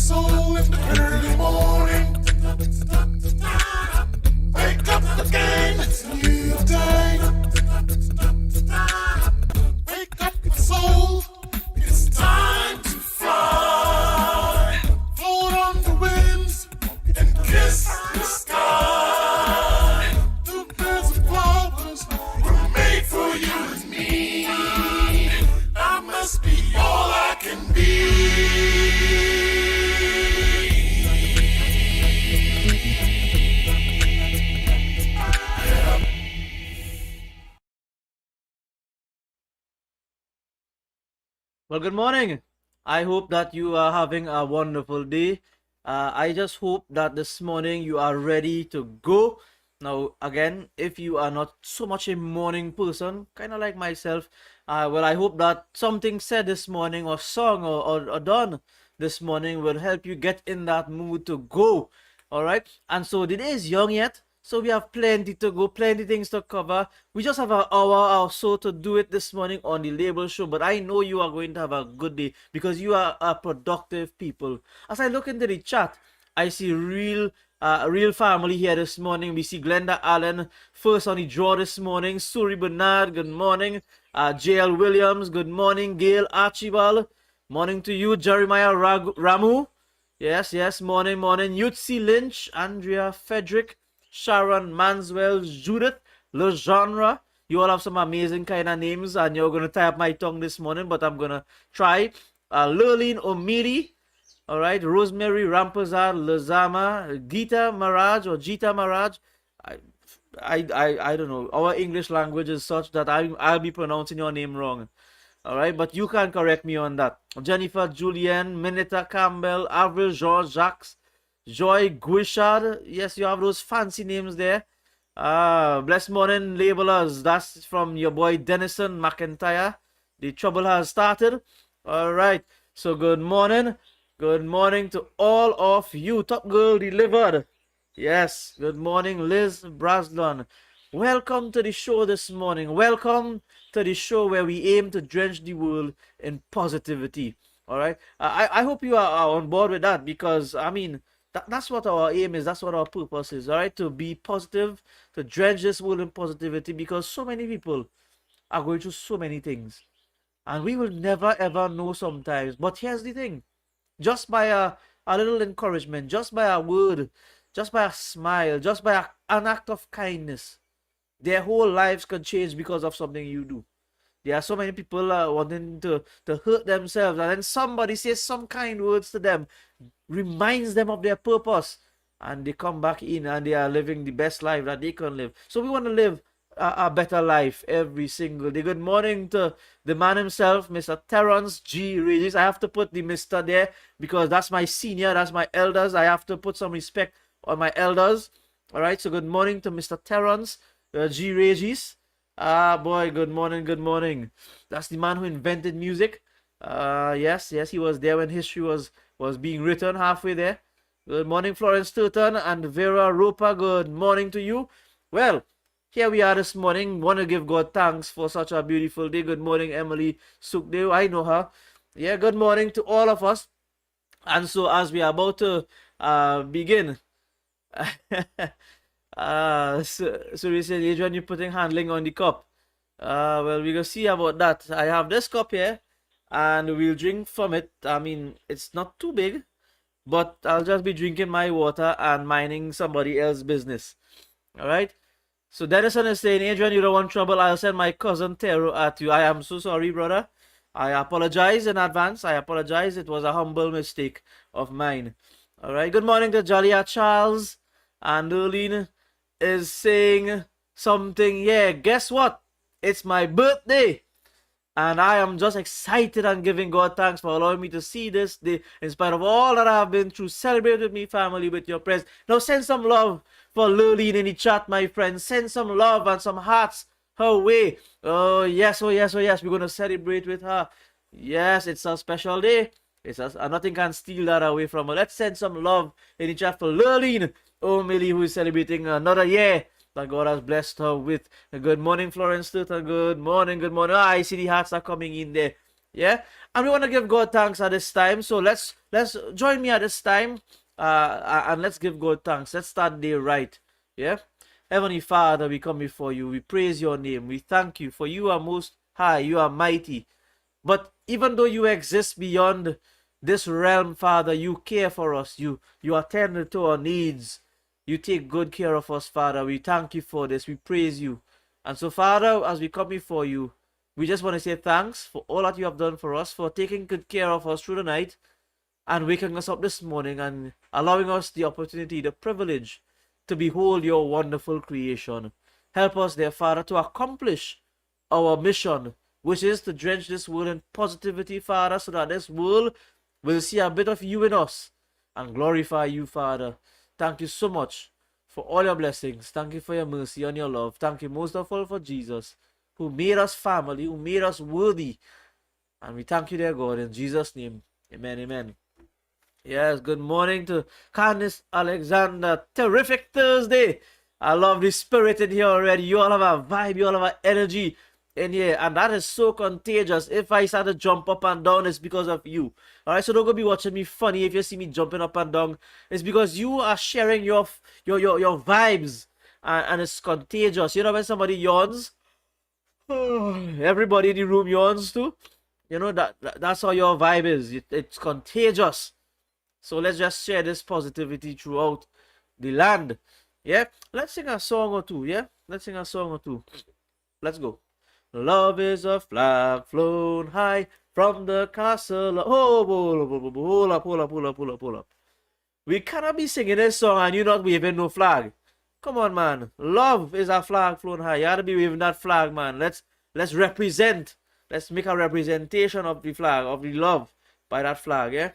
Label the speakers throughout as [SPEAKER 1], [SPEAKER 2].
[SPEAKER 1] soul in the early morning. Wake up again, it's a new day. Wake up my soul, it's time to fly. Float on the winds and kiss the sky. The birds and flowers were made for you and me. I must be all I can be.
[SPEAKER 2] Well, good morning. I hope that you are having a wonderful day. I just hope that this morning you are ready to go. Now, again, if you are not so much a morning person, kind of like myself, well, I hope that something said this morning or sung or done this morning will help you get in that mood to go. All right. And so the day is young yet. So we have plenty to go, plenty things to cover. We just have an hour or so to do it this morning on the label show. But I know you are going to have a good day because you are a productive people. As I look into the chat, I see real family here this morning. We see Glenda Allen first on the draw this morning. Suri Bernard, good morning. Jael Williams, good morning. Gail Archibald, morning to you. Jeremiah Ramu, yes, morning. Yutzi Lynch, Andrea Frederick, Sharon Manswell, Judith Legenre. You all have some amazing kind of names, and you're going to tie up my tongue this morning, but I'm going to try. Lurleen O'Meary, all right. Rosemary Rampazar Lazama, Gita Maraj. I don't know. Our English language is such that I'll be pronouncing your name wrong. All right, but you can correct me on that. Jennifer Julienne, Mineta Campbell, Avril George Jacques, Joy Guichard. Yes, you have those fancy names there. Blessed morning, labelers. That's from your boy Denison McIntyre. The trouble has started. All right. So good morning. Good morning to all of you. Top Girl delivered. Yes. Good morning, Liz Braslon. Welcome to the show this morning. Welcome to the show where we aim to drench the world in positivity. All right. I hope you are on board with that because, I mean, that's what our aim is. That's what our purpose is, all right? To be positive, to drench this world in positivity because so many people are going through so many things. And we will never ever know sometimes. But here's the thing. Just by a little encouragement, just by a word, just by a smile, just by an act of kindness, their whole lives can change because of something you do. There are so many people wanting to hurt themselves, and then somebody says some kind words to them, reminds them of their purpose, and they come back in and they are living the best life that they can live. So we want to live a better life every single day. Good morning to the man himself, Mr. Terrence G. Regis. I have to put the Mr. there because that's my senior, that's my elders. I have to put some respect on my elders. All right, so good morning to Mr. Terrence G. Regis. Boy, good morning. That's the man who invented music. Yes, he was there when history was being written halfway there. Good morning, Florence Turton and Vera Roper. Good morning to you. Well, here we are this morning. Want to give God thanks for such a beautiful day. Good morning, Emily Sukdev. I know her. Yeah, good morning to all of us. And so as we are about to begin, so we said, Adrian, you're putting handling on the cup. Well, we're gonna see about that. I have this cup here, and we'll drink from it. I mean, it's not too big, but I'll just be drinking my water and minding somebody else's business. All right. So Denison is saying, Adrian, you don't want trouble. I'll send my cousin Tero at you. I am so sorry, brother. I apologize in advance. I apologize. It was a humble mistake of mine. All right. Good morning to Jalia Charles. And Erlene is saying something. Yeah, guess what? It's my birthday. And I am just excited and giving God thanks for allowing me to see this day. In spite of all that I have been through, celebrate with me, family, with your prayers. Now send some love for Lurleen in the chat, my friends. Send some love and some hearts her way. Oh yes. We're going to celebrate with her. Yes, it's a special day. Nothing can steal that away from her. Let's send some love in the chat for Lurleen O'Malley, who is celebrating another year that God has blessed her with. Good morning, Florence Turtle. Good morning. I see the hearts are coming in there. Yeah, and we want to give God thanks at this time. So let's join me at this time, and let's give God thanks. Let's start the day right. Yeah, Heavenly Father, we come before you. We praise your name. We thank you for you are most high. You are mighty. But even though you exist beyond this realm, Father, you care for us. You attend to our needs. You take good care of us, Father. We thank you for this. We praise you. And so, Father, as we come before you, we just want to say thanks for all that you have done for us, for taking good care of us through the night and waking us up this morning and allowing us the opportunity, the privilege to behold your wonderful creation. Help us, dear Father, to accomplish our mission, which is to drench this world in positivity, Father, so that this world will see a bit of you in us and glorify you, Father. Thank you so much for all your blessings. Thank you for your mercy and your love. Thank you most of all for Jesus, who made us family, who made us worthy. And we thank you, dear God, in Jesus' name. Amen, amen. Yes, good morning to Candice Alexander. Terrific Thursday. I love the spirit in here already. You all have a vibe, you all have an energy in here, and that is so contagious. If I start to jump up and down, it's because of you. Alright, so don't go be watching me funny if you see me jumping up and down. It's because you are sharing your vibes, and it's contagious. You know when somebody yawns, everybody in the room yawns too. You know that's how your vibe is. It's contagious. So let's just share this positivity throughout the land. Yeah, let's sing a song or two. Yeah, let's sing a song or two. Let's go. Love is a flag flown high from the castle. Oh, hold up, hold up, hold up, hold up, hold up. We cannot be singing this song and you not waving no flag. Come on, man. Love is a flag flown high. You gotta be waving that flag, man. Let's represent. Let's make a representation of the flag, of the love by that flag, yeah?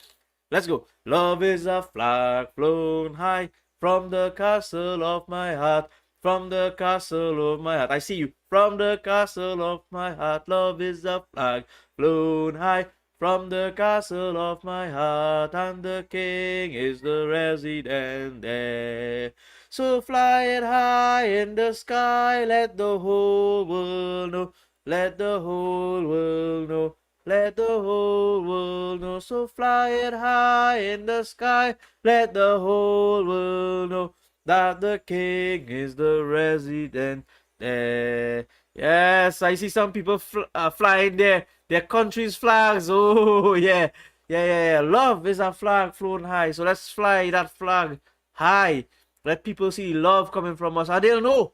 [SPEAKER 2] Let's go. Love is a flag flown high from the castle of my heart. From the castle of my heart. I see you. From the castle of my heart. Love is a flag flown high from the castle of my heart. And the king is the resident there. So fly it high in the sky. Let the whole world know. Let the whole world know. Let the whole world know. So fly it high in the sky. Let the whole world know that the king is the resident there. Yes, I see some people flying their country's flags. Oh, yeah. Yeah. Love is a flag flown high. So let's fly that flag high. Let people see love coming from us. And they'll know.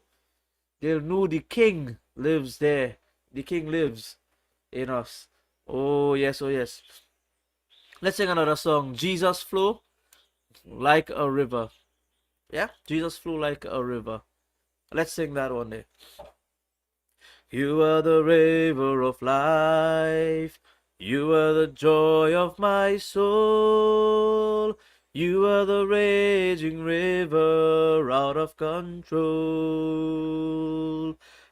[SPEAKER 2] They'll know the king lives there. The king lives in us. Oh, yes, oh, yes. Let's sing another song. Jesus flow like a river. Yeah, Jesus flow like a river. Let's sing that one day. You are the river of life. You are the joy of my soul. You are the raging river out of control.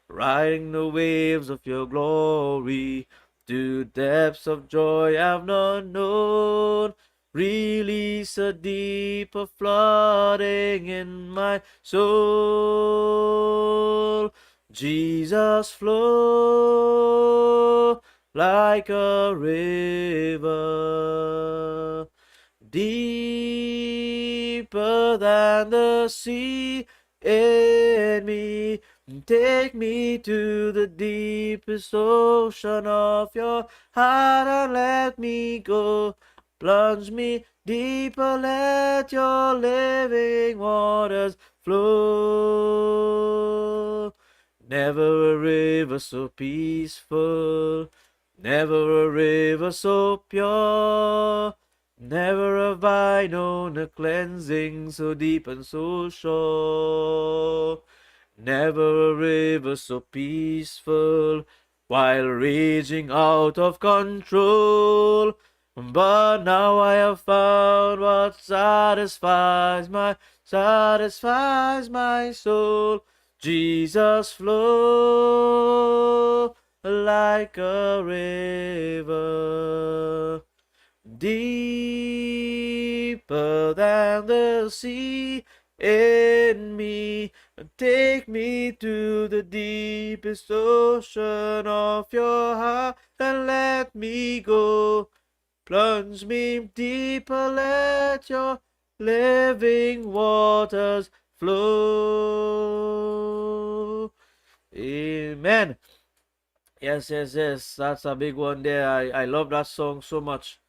[SPEAKER 2] Riding the waves of your glory to depths of joy I've not known. Release a deeper flooding in my soul. Jesus flow like a river, deeper than the sea in me. Take me to the deepest ocean of your heart and let me go. Plunge me deeper, let your living waters flow. Never a river so peaceful, never a river so pure, never have I known a cleansing so deep and so sure. Never a river so peaceful, while raging out of control. But now I have found what satisfies my soul. Jesus flow like a river, deeper than the sea in me. Take me to the deepest ocean of your heart and let me go. Plunge me deeper, let your living waters flow. Amen. Yes, yes, yes. That's a big one there. I love that song so much.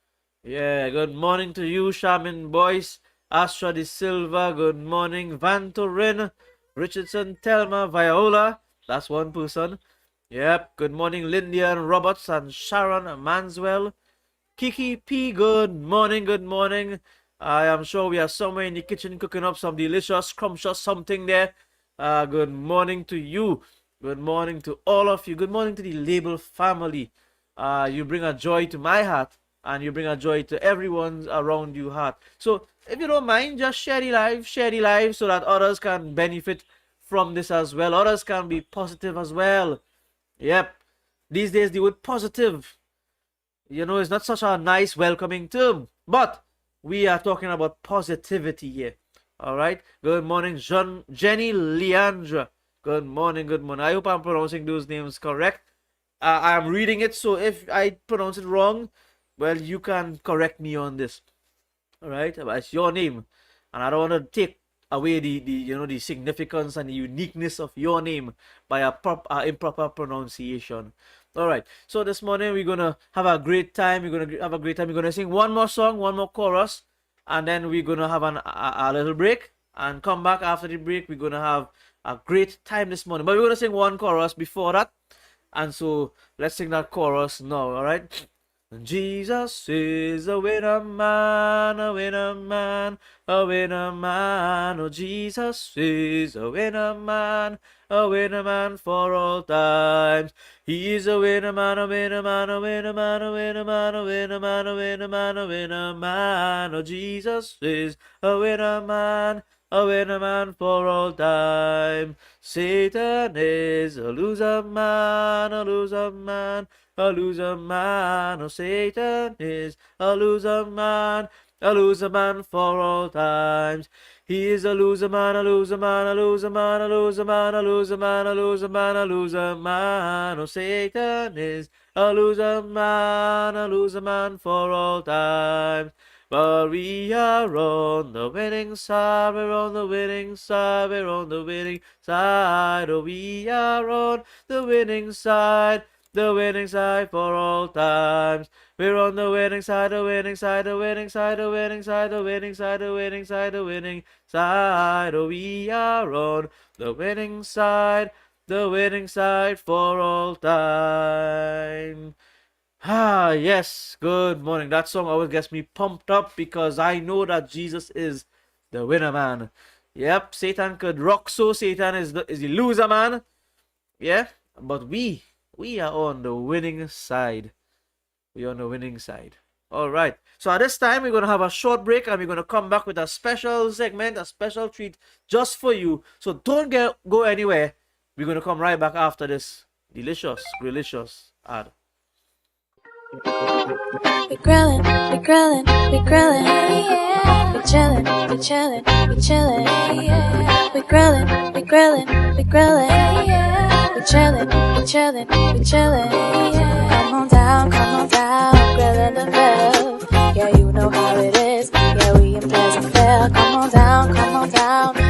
[SPEAKER 2] Yeah, good morning to you, Shaman Boyce, Astra de Silva, good morning, Vantorin, Richardson, Telma, Viola, that's one person. Yep, good morning, Lindian Roberts and Sharon Manswell. Kiki P, good morning, good morning. I am sure we are somewhere in the kitchen cooking up some delicious, scrumptious something there. Good morning to you. Good morning to all of you. Good morning to the Label family. You bring a joy to my heart and you bring a joy to everyone around you heart. So if you don't mind, just share the live so that others can benefit from this as well. Others can be positive as well. Yep. These days the word positive, it's not such a nice welcoming term, but we are talking about positivity here. All right. Good morning, Jenny Leandra. Good morning, good morning. I hope I'm pronouncing those names correct. I'm reading it, so if I pronounce it wrong, well, you can correct me on this. All right, but it's your name, and I don't want to take away the significance and the uniqueness of your name by a improper pronunciation. All right, so this morning we're gonna have a great time. We're gonna sing one more song, one more chorus, and then we're gonna have a little break and come back after the break. We're gonna have a great time this morning, but we're gonna sing one chorus before that, and so let's sing that chorus now. All right. Jesus is a winner man, a winner man, a winner man. Oh, Jesus is a winner man, a winner man for all times. He is a winner man, a winner man, a winner man, a winner man, a winner man, a winner man, a winner man. Oh, Jesus is a winner man, a winner man for all time. Satan is a loser man, a loser man, a loser man. Oh, Satan is a loser man for all times. He is a loser man, a loser man, a loser man, a loser man, a loser man, a loser man, a loser man. Oh, Satan is a loser man for all times. But we are on the winning side, we're on the winning side, we're on the winning side. Oh, we are on the winning side for all times. We're on the winning side, the winning side, the winning side, the winning side, the winning side, the winning side, the winning side. Oh, we are on the winning side for all time. Ah, yes, good morning. That song always gets me pumped up because I know that Jesus is the winner man. Yep, Satan could rock, so Satan is the loser man. Yeah, but we are on the winning side. We're on the winning side. All right. So at this time, we're going to have a short break and we're going to come back with a special segment, a special treat just for you. So don't go anywhere. We're going to come right back after this delicious ad.
[SPEAKER 3] We grillin', we grillin', we grillin', yeah. We chillin', we chillin', we chillin', yeah. We grillin', we grillin', we grillin', yeah. We chillin', we chillin', we chillin', yeah. Come on down, grillin' the Ville. Yeah, you know how it is. Yeah, we in Pleasantville. Come on down,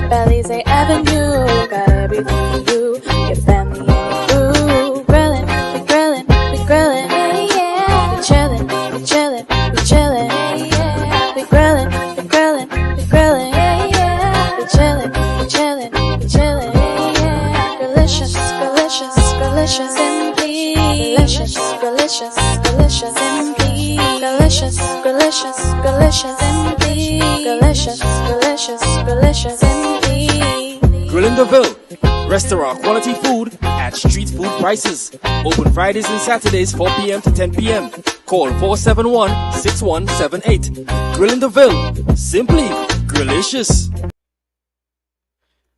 [SPEAKER 3] Belize Avenue. Got everything for you, your family and your crew. Grillin', we grillin', we grillin', yeah. We chillin', we chillin', we chillin', yeah. We grillin', we grillin', we grillin', yeah. We chillin', we chillin', we chillin', yeah. Delicious, delicious, delicious indeed. Delicious, delicious, delicious indeed. Delicious, delicious, delicious indeed. Delicious, delicious, delicious indeed.
[SPEAKER 4] Grillin' the Ville, restaurant quality food at street food prices. Open Fridays and Saturdays 4 p.m. to 10 p.m. Call 471-6178. Grillin' the Ville, simply grillicious.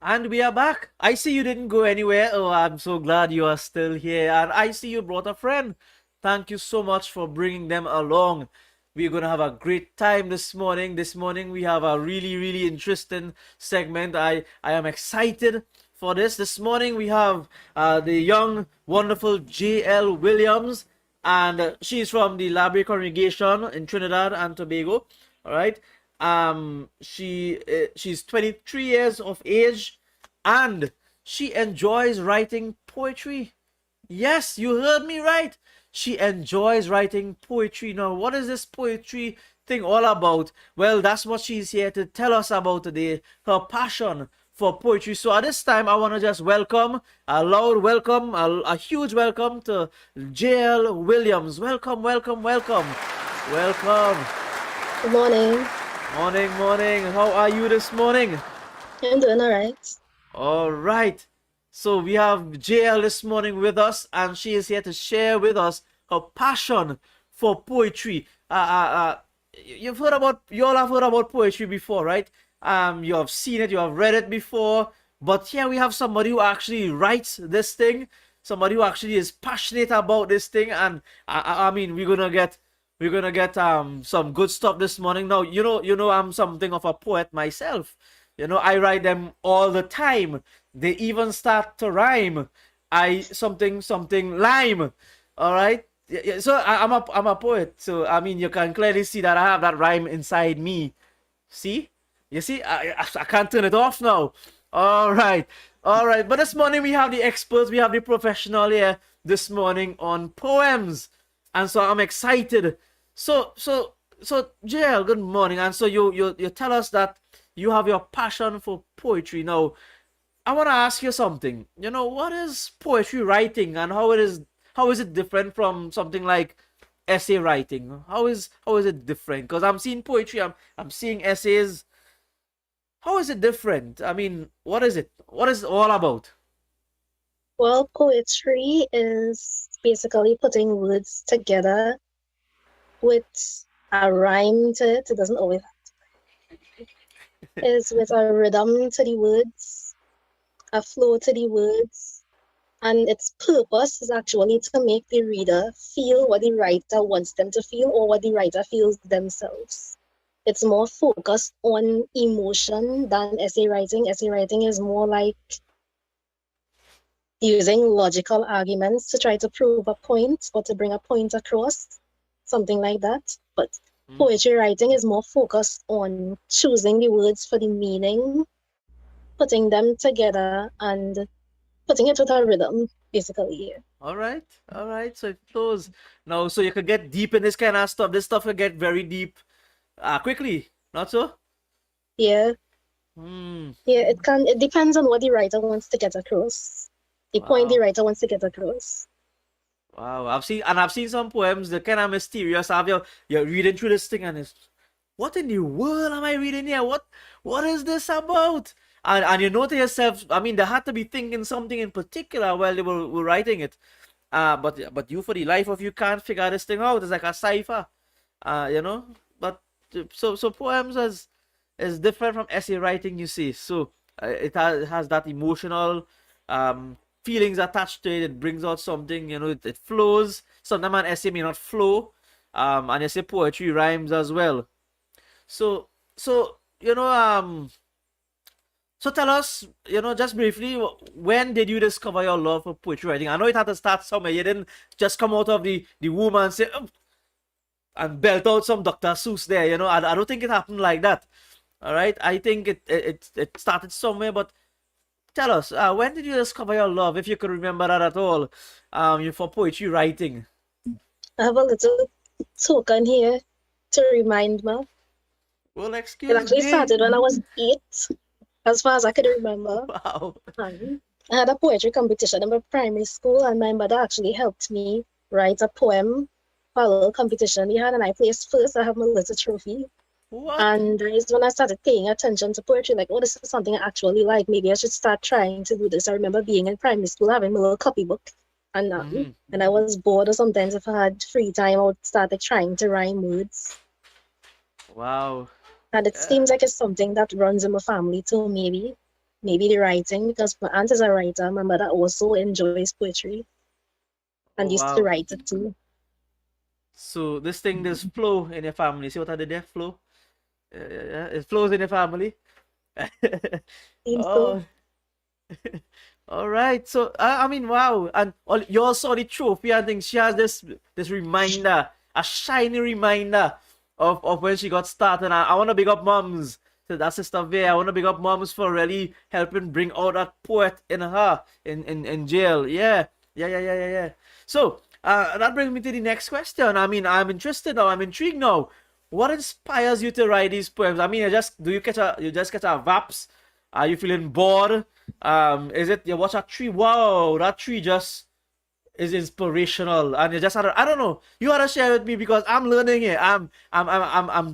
[SPEAKER 2] And we are back. I see you didn't go anywhere. Oh, I'm so glad you are still here. And I see you brought a friend. Thank you so much for bringing them along. We're going to have a great time this morning. This morning we have a really interesting segment. I am excited for this morning. We have the young, wonderful Jael Williams, and she's from the LABL congregation in Trinidad and Tobago. All right. She's 23 years of age, and she enjoys writing poetry. Yes, you heard me right. She enjoys writing poetry. Now, what is this poetry thing all about? Well, that's what she's here to tell us about today, her passion for poetry. So at this time, I want to just welcome, a loud welcome, a huge welcome to Jael Williams. Welcome, welcome, welcome. Welcome.
[SPEAKER 5] Good morning.
[SPEAKER 2] Morning, morning. How are you this morning?
[SPEAKER 5] I'm doing all right.
[SPEAKER 2] All right. So we have Jael this morning with us, and she is here to share with us her passion for poetry. You all have heard about poetry before, right? You have seen it, you have read it before, but here we have somebody who actually writes this thing, somebody who actually is passionate about this thing, and I mean, we're gonna get some good stuff this morning. Now, you know, I'm something of a poet myself. You know, I write them all the time. They even start to rhyme. Something lime. All right. So I'm a poet. So I mean, you can clearly see that I have that rhyme inside me. See? You see? I can't turn it off now. All right. All right. But this morning we have the experts. We have the professional here this morning on poems, and so I'm excited. So Jael, good morning. And so you tell us that you have your passion for poetry. Now, I want to ask you something. You know, what is poetry writing, and how is it different from something like essay writing? How is it different? Because I'm seeing poetry, I'm seeing essays. How is it different? I mean, what is it? What is it all about?
[SPEAKER 5] Well, poetry is basically putting words together with a rhyme to it. It doesn't always is with a rhythm to the words, a flow to the words, and its purpose is actually to make the reader feel what the writer wants them to feel or what the writer feels themselves. It's more focused on emotion than essay writing. Essay writing is more like using logical arguments to try to prove a point or to bring a point across, something like that. But poetry writing is more focused on choosing the words for the meaning, putting them together, and putting it with a rhythm, basically.
[SPEAKER 2] All right. So it flows. Now, so you could get deep in this kind of stuff. This stuff could get very deep quickly, not so?
[SPEAKER 5] Yeah.
[SPEAKER 2] Hmm.
[SPEAKER 5] Yeah, it depends on what the writer wants to get across. The point the
[SPEAKER 2] Wow.
[SPEAKER 5] writer wants to get across.
[SPEAKER 2] Wow. I've seen some poems. They're kind of mysterious. You're reading through this thing, and it's, what in the world am I reading here? What is this about? And you know to yourself, I mean, they had to be thinking something in particular while they were writing it. But you, for the life of you, can't figure this thing out. It's like a cipher. You know. But so poems is different from essay writing, you see. So it has that emotional feelings attached to it. It brings out something, you know. It flows. Sometimes an essay may not flow. And you say poetry rhymes as well. So you know, so tell us, you know, just briefly, when did you discover your love for poetry writing? I know it had to start somewhere. You didn't just come out of the womb and say, "Oh," and belt out some Dr. Seuss there, you know. I don't think it happened like that. All right, I think it started somewhere. But tell us, when did you discover your love, if you could remember that at all, for poetry writing?
[SPEAKER 5] I have a little token here to remind me.
[SPEAKER 2] Well,
[SPEAKER 5] It
[SPEAKER 2] excuse
[SPEAKER 5] actually
[SPEAKER 2] me.
[SPEAKER 5] started when I was 8, as far as I could remember.
[SPEAKER 2] Wow.
[SPEAKER 5] I had a poetry competition in my primary school, and my mother actually helped me write a poem for a little competition we had, and I placed first. I have my little trophy.
[SPEAKER 2] What?
[SPEAKER 5] And that is when I started paying attention to poetry, like, oh, this is something I actually like. Maybe I should start trying to do this. I remember being in primary school, having my little copybook. And when I was bored, or sometimes if I had free time, I would start like trying to rhyme words.
[SPEAKER 2] Wow.
[SPEAKER 5] And it seems like it's something that runs in my family too, maybe the writing, because my aunt is a writer. My mother also enjoys poetry and
[SPEAKER 2] Oh,
[SPEAKER 5] used to
[SPEAKER 2] wow.
[SPEAKER 5] write it too.
[SPEAKER 2] So this thing, there's flow in your family. See what I did there? Flow. Yeah, it flows in your family.
[SPEAKER 5] Seems so.
[SPEAKER 2] Oh, All right. So I mean, wow. And you all saw the trophy and things. She has this reminder, a shiny reminder of when she got started. And I want to big up moms. So that's Sister Vay. I want to big up moms for really helping bring out that poet in her in Jael. Yeah. Yeah. So that brings me to the next question. I mean, I'm interested now. I'm intrigued now. What inspires you to write these poems? I mean, you just catch a vaps? Are you feeling bored? Is it you watch a tree? Wow, that tree just is inspirational, and you just had I don't know. You had to share with me because I'm learning it. I'm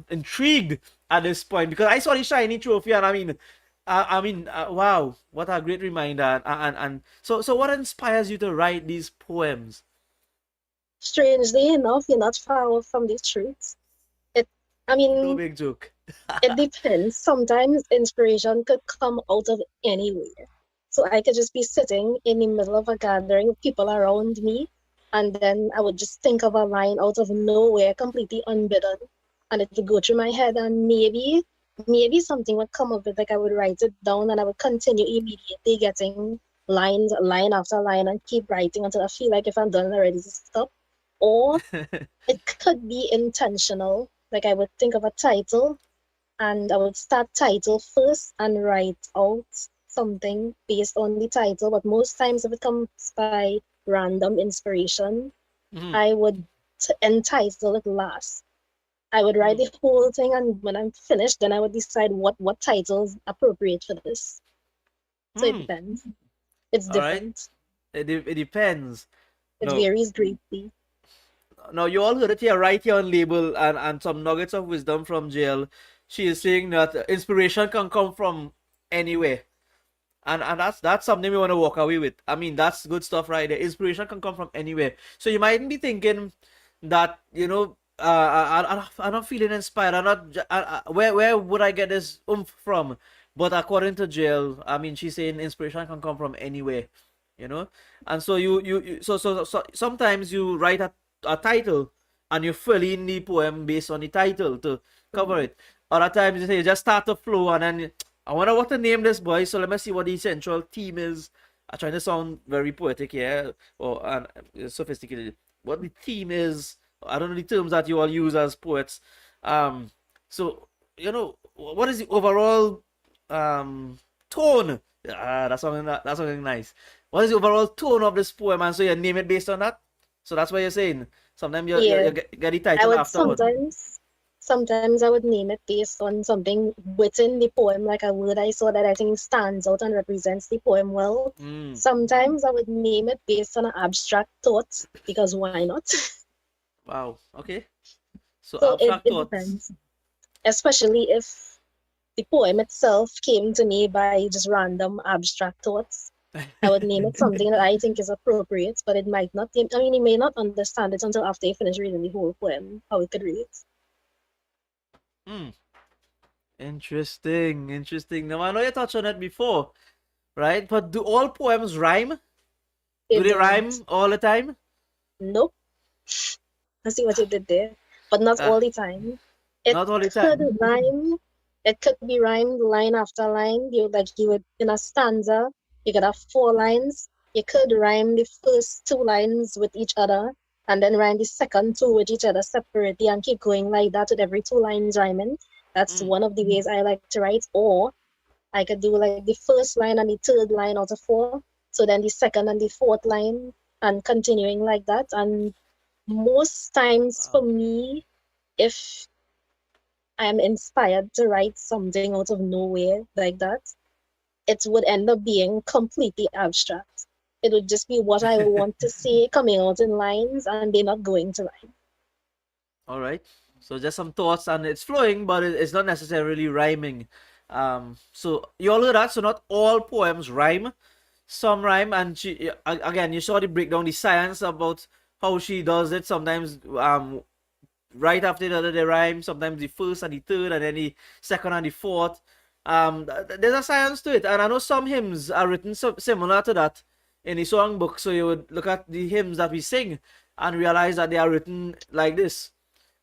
[SPEAKER 2] intrigued at this point because I saw the shiny trophy, and wow, what a great reminder. And so what inspires you to write these poems?
[SPEAKER 5] Strangely enough, you're not far off from the truth. I
[SPEAKER 2] No
[SPEAKER 5] mean,
[SPEAKER 2] big joke.
[SPEAKER 5] it depends. Sometimes inspiration could come out of anywhere. So I could just be sitting in the middle of a gathering with people around me, and then I would just think of a line out of nowhere, completely unbidden, and it would go through my head, and maybe something would come of it. Like I would write it down, and I would continue immediately getting lines, line after line, and keep writing until I feel like if I'm done already, to stop. Or it could be intentional. Like I would think of a title and I would start title first and write out something based on the title. But most times, if it comes by random inspiration, I would entitle it last. I would write the whole thing, and when I'm finished, then I would decide what titles appropriate for this. So it depends. It's
[SPEAKER 2] All right.
[SPEAKER 5] different.
[SPEAKER 2] It depends.
[SPEAKER 5] It
[SPEAKER 2] No.
[SPEAKER 5] varies greatly.
[SPEAKER 2] Now you all heard it here, right here on label, and some nuggets of wisdom from Jael. She is saying that inspiration can come from anywhere, and that's something we want to walk away with. I mean, that's good stuff right there. Inspiration can come from anywhere. So you mightn't be thinking that I'm not feeling inspired. I'm not. Where would I get this oomph from? But according to Jael, I mean, she's saying inspiration can come from anywhere, and so so sometimes you write a title and you fill in the poem based on the title to cover it. Other times you say you just start to flow and then I wonder what to name this, boy, so let me see what the central theme is. I'm trying to sound very poetic here or sophisticated. What the theme is, I don't know the terms that you all use as poets. So what is the overall tone? That's something nice. What is the overall tone of this poem? And so you name it based on that. So that's what you're saying. Sometimes you get the title afterward.
[SPEAKER 5] Sometimes I would name it based on something within the poem, like a word I saw that I think stands out and represents the poem well. Sometimes I would name it based on an abstract thought, because why not?
[SPEAKER 2] Wow. Okay. So
[SPEAKER 5] it
[SPEAKER 2] thoughts.
[SPEAKER 5] depends. Especially if the poem itself came to me by just random abstract thoughts. I would name it something that I think is appropriate, but it might not. I mean, you may not understand it until after you finish reading the whole poem, how it could read.
[SPEAKER 2] Interesting. Now I know you touched on it before, right? But do all poems rhyme? Do they rhyme all the time?
[SPEAKER 5] Nope. I see what you did there, but not all the time.
[SPEAKER 2] Not all the time.
[SPEAKER 5] Could rhyme. It could be rhymed line after line. You would in a stanza. You could have 4 lines. You could rhyme the first 2 lines with each other, and then rhyme the second 2 with each other separately, and keep going like that with every 2 lines rhyming. That's one of the ways I like to write. Or I could do like the first line and the third line out of 4. So then the second and the fourth line, and continuing like that. And most times for me, if I'm inspired to write something out of nowhere like that, it would end up being completely abstract. It would just be what I want to say coming out in lines, and they're not going to rhyme.
[SPEAKER 2] All right. So just some thoughts, and it's flowing, but it's not necessarily rhyming. So you all heard that. So not all poems rhyme. Some rhyme, and again, you saw the breakdown, the science about how she does it. Sometimes right after the other they rhyme. Sometimes the first and the third, and then the second and the fourth. There's a science to it, and I know some hymns are written similar to that in the songbook. So you would look at the hymns that we sing and realize that they are written like this.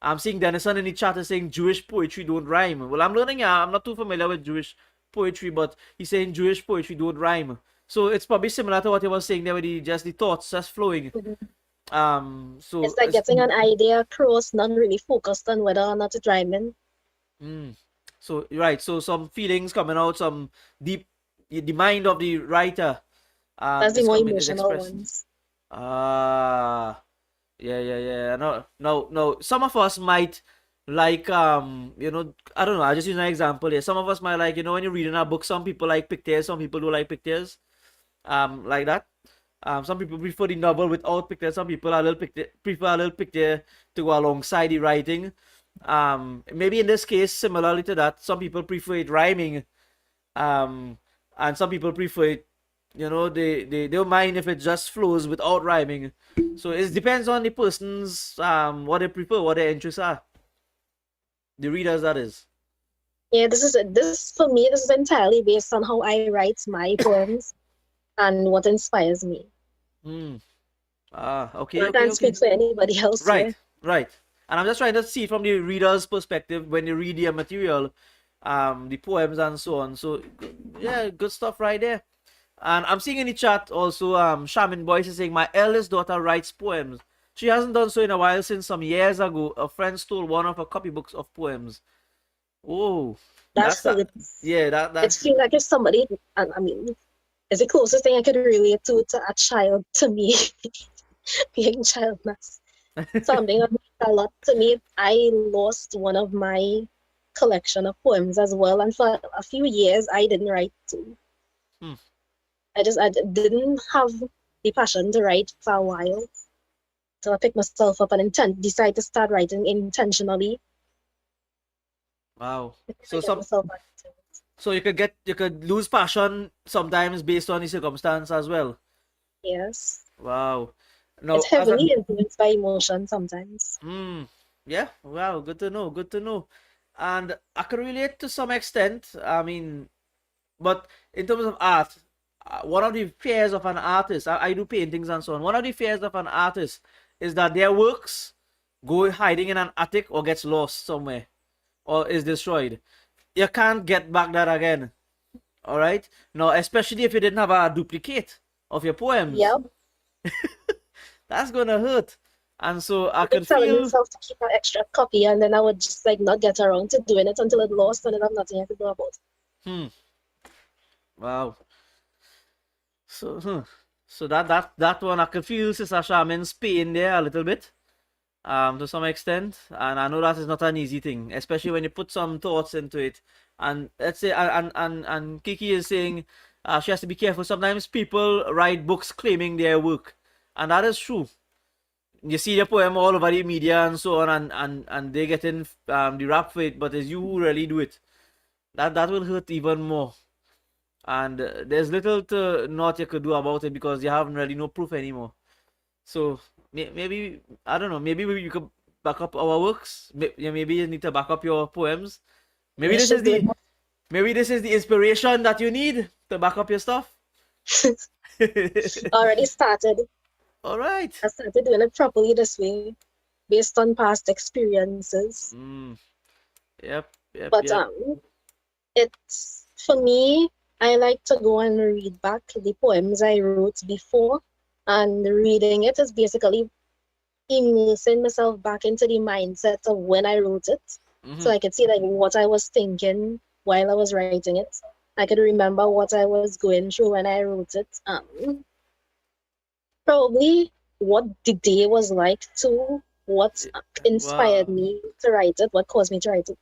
[SPEAKER 2] I'm seeing Denison in the chat is saying Jewish poetry don't rhyme. Well, I'm learning. I'm not too familiar with Jewish poetry, but he's saying Jewish poetry don't rhyme. So it's probably similar to what you were saying there with just the thoughts just flowing. So
[SPEAKER 5] It's like getting an idea across, not really focused on whether or not it's rhyming.
[SPEAKER 2] so right, so some feelings coming out, some deep, the mind of the writer
[SPEAKER 5] That's the
[SPEAKER 2] is
[SPEAKER 5] more
[SPEAKER 2] coming, is
[SPEAKER 5] emotional
[SPEAKER 2] expressed.
[SPEAKER 5] ones.
[SPEAKER 2] Yeah. No. Some of us might like I don't know. I just use an example here. Some of us might like when you're reading a book. Some people like pictures. Some people don't like pictures. Like that. Some people prefer the novel without pictures. Some people prefer a little picture to go alongside the writing. Maybe in this case, similarly to that, some people prefer it rhyming. And some people prefer it, they don't mind if it just flows without rhyming. So it depends on the person's what they prefer, what their interests are. The readers, that is.
[SPEAKER 5] Yeah, this for me. This is entirely based on how I write my poems and what inspires me.
[SPEAKER 2] Okay.
[SPEAKER 5] I can't speak for anybody else
[SPEAKER 2] Right,
[SPEAKER 5] here.
[SPEAKER 2] right. And I'm just trying to see from the reader's perspective when they read their material, the poems and so on. So yeah, good stuff right there. And I'm seeing in the chat also, Shaman Boyce is saying, my eldest daughter writes poems. She hasn't done so in a while since some years ago. A friend stole one of her copybooks of poems. Oh,
[SPEAKER 5] That's
[SPEAKER 2] that.
[SPEAKER 5] it.
[SPEAKER 2] Yeah,
[SPEAKER 5] It
[SPEAKER 2] that's.
[SPEAKER 5] feels like if somebody, I mean, it's the closest thing I could relate to a child to me, being childless. Something that means a lot to me. I lost one of my collection of poems as well, and for a few years I didn't write too. Didn't have the passion to write for a while. So I picked myself up and decide to start writing intentionally.
[SPEAKER 2] Wow.
[SPEAKER 5] So
[SPEAKER 2] So you could lose passion sometimes based on the circumstance as well.
[SPEAKER 5] yes.
[SPEAKER 2] Wow. No,
[SPEAKER 5] It's heavily influenced by emotion sometimes.
[SPEAKER 2] Yeah. Wow. Good to know. Good to know. And I can relate to some extent. I mean, but in terms of art, one of the fears of an artist, I do paintings and so on. One of the fears of an artist is that their works go hiding in an attic or gets lost somewhere or is destroyed. You can't get back that again. All right. Now, especially if you didn't have a duplicate of your poems.
[SPEAKER 5] Yep.
[SPEAKER 2] That's gonna hurt. And so I
[SPEAKER 5] could
[SPEAKER 2] could
[SPEAKER 5] tell
[SPEAKER 2] feel.
[SPEAKER 5] myself to keep an extra copy, and then I would just like not get around to doing it until it lost, and then I've nothing I could do about it.
[SPEAKER 2] Wow. So that one I could feel Sister Shaman's pain there a little bit, to some extent, and I know that is not an easy thing, especially when you put some thoughts into it. And let's say, and Kiki is saying, she has to be careful. Sometimes people write books claiming their work, and that is true. You see the poem all over the media and so on, and they get in the rap for it, but it's you who really do it. That will hurt even more. And there's little to not you could do about it because you haven't really no proof anymore. So maybe I don't know. Maybe you could back up our works. Maybe you need to back up your poems. Maybe this is the inspiration that you need to back up your stuff.
[SPEAKER 5] Already started.
[SPEAKER 2] All right.
[SPEAKER 5] I started doing it properly this way, based on past experiences.
[SPEAKER 2] Yep.
[SPEAKER 5] But it's for me. I like to go and read back the poems I wrote before, and reading it is basically immersing myself back into the mindset of when I wrote it. So I could see like what I was thinking while I was writing it. I could remember what I was going through when I wrote it. Probably what the day was like too, what inspired me to write it, what caused me to write it.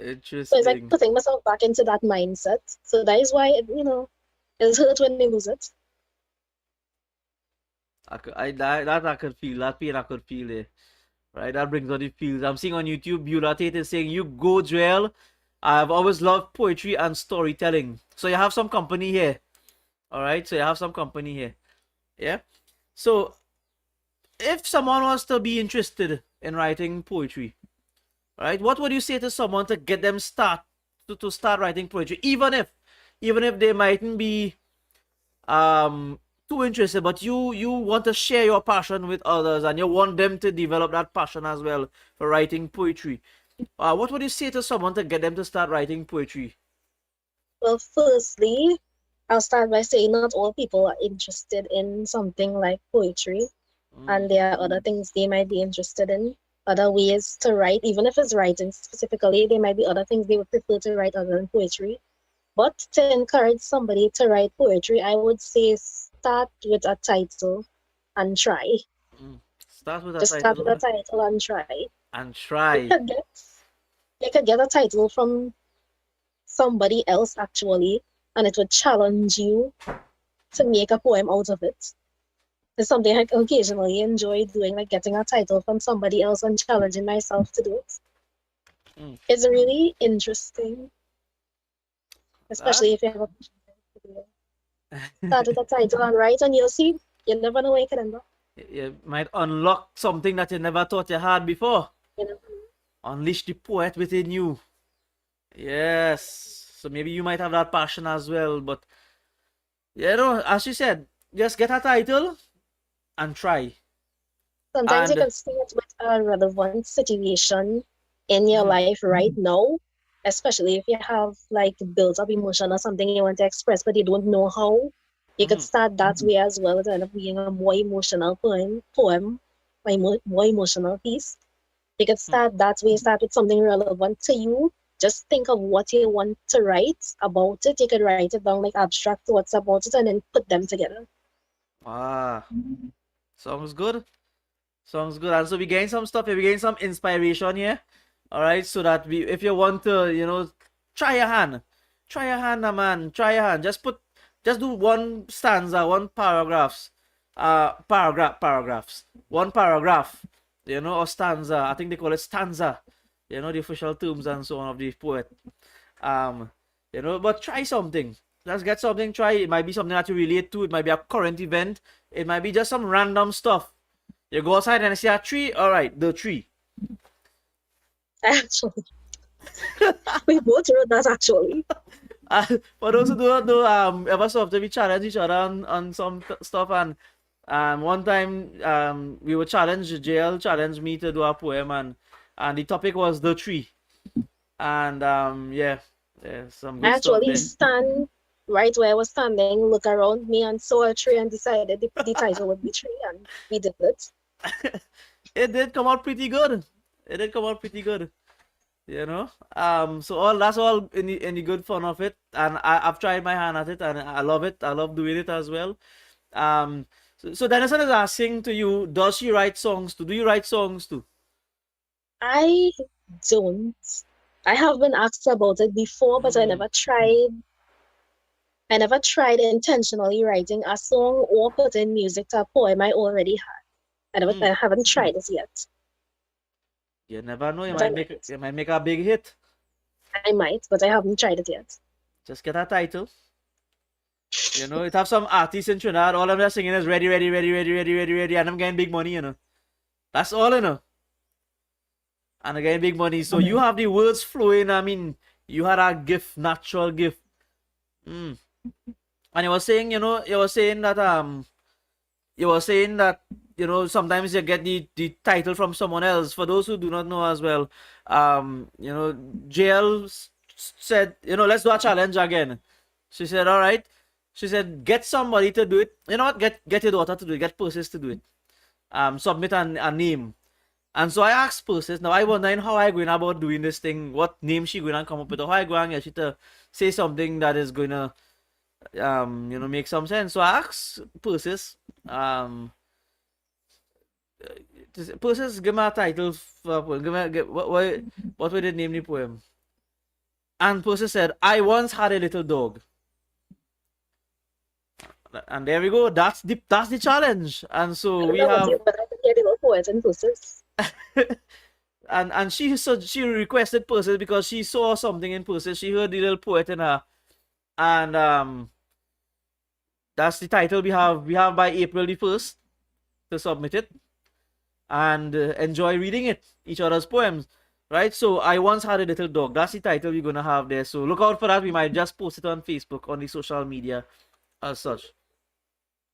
[SPEAKER 2] Interesting.
[SPEAKER 5] So it's like putting myself back into that mindset. So that is why it's hurt when you lose it.
[SPEAKER 2] I could feel that pain. I could feel it. Right, that brings on the feels. I'm seeing on YouTube, Beulah Tate is saying, "You go, Jael. I've always loved poetry and storytelling." So you have some company here. All right, so you have some company here. Yeah. So if someone was to be interested in writing poetry, right, what would you say to someone to get them start writing poetry, even if they mightn't be too interested, but you want to share your passion with others and you want them to develop that passion as well for writing poetry? What would you say to someone to get them to start writing poetry?
[SPEAKER 5] Well, firstly, I'll start by saying not all people are interested in something like poetry, and there are other things they might be interested in, other ways to write, even if it's writing specifically, there might be other things they would prefer to write other than poetry. But to encourage somebody to write poetry, I would say start with a title and try.
[SPEAKER 2] Start with a
[SPEAKER 5] Just start with a
[SPEAKER 2] title
[SPEAKER 5] title and try.
[SPEAKER 2] and
[SPEAKER 5] You
[SPEAKER 2] try.
[SPEAKER 5] could get a title from somebody else actually, and it would challenge you to make a poem out of it. It's something I occasionally enjoy doing, like getting a title from somebody else and challenging myself to do it. It's really interesting, especially if you have a start with a title and write, and you'll see, you never know where you can end up.
[SPEAKER 2] You might unlock something that you never thought you had before.
[SPEAKER 5] You know?
[SPEAKER 2] Unleash the poet within you. Yes. So maybe you might have that passion as well. But, you know, as you said, just get a title and try.
[SPEAKER 5] Sometimes you
[SPEAKER 2] And-
[SPEAKER 5] can start with a relevant situation in your life right now, especially if you have like built up emotion or something you want to express, but you don't know how. You could start that way as well to end up being a more emotional poem, more emotional piece. You could start that way, start with something relevant to you. Just think of what you want to write about it. You could write it down like abstract thoughts about it and then put them together.
[SPEAKER 2] Ah, sounds good. Sounds good. And so we gain some stuff here. We gain some inspiration here. All right. So that if you want to, you know, try your hand, man. Try your hand. Just do one stanza, one paragraphs, paragraphs, one paragraph, you know, or stanza. I think they call it stanza, you know, the official terms and so on of the poet. You know, but try something. Let's get something. Try. It might be something that you relate to. It might be a current event. It might be just some random stuff. You go outside and see a tree. All right, the tree.
[SPEAKER 5] Actually, we both wrote that actually.
[SPEAKER 2] For those who do not know, ever so often we challenge each other on some stuff, and one time we were challenged. Jael challenged me to do a poem, and the topic was the tree, and yeah, some
[SPEAKER 5] I
[SPEAKER 2] good stuff
[SPEAKER 5] actually
[SPEAKER 2] there.
[SPEAKER 5] stand right where I was standing, look around me and saw a tree and decided the title would be tree, and we did it.
[SPEAKER 2] It did come out pretty good. It did come out pretty good. You know, so that's all in the good fun of it, and I've tried my hand at it, and I love it. I love doing it as well. So Denison is asking to you, does she write songs too? Do you write songs too?
[SPEAKER 5] I don't. I have been asked about it before, but I never tried. I never tried intentionally writing a song or putting music to a poem I already had. I haven't tried it yet.
[SPEAKER 2] You never know. You
[SPEAKER 5] But I
[SPEAKER 2] might make a big hit.
[SPEAKER 5] I might, but I haven't tried it yet.
[SPEAKER 2] Just get a title. You know, it have some artists in Trinidad. All of them singing is ready, ready, ready, ready, ready, ready, ready, and I'm getting big money. You know, that's all. You know, and I'm getting big money. So you have the words flowing. I mean, you had a gift, natural gift. And you were saying, you know, you were saying that you know, sometimes you get the title from someone else. For those who do not know as well, you know, Jael said, you know, let's do a challenge again. She said, all right. She said, get somebody to do it. You know what? Get your daughter to do it. Get Persis to do it. Submit a name. And so I asked Persis, now I wondering how I going about doing this thing, what name she going to come up with, or how I going to get she to say something that is going to, you know, make some sense. So I asked Persis, Persis, give me a title for a poem. What would they name the poem? And Persis said, I once had a little dog. And there we go. That's the challenge. And so we have.
[SPEAKER 5] But I could hear the little poet in Persis.
[SPEAKER 2] and she requested Persis because she saw something in Persis. She heard the little poet in her, and that's the title we have. We have by April the 1st to submit it and enjoy reading it, each other's poems, right? So I once had a little dog. That's the title we're gonna have there. So look out for that. We might just post it on Facebook, on the social media, as such.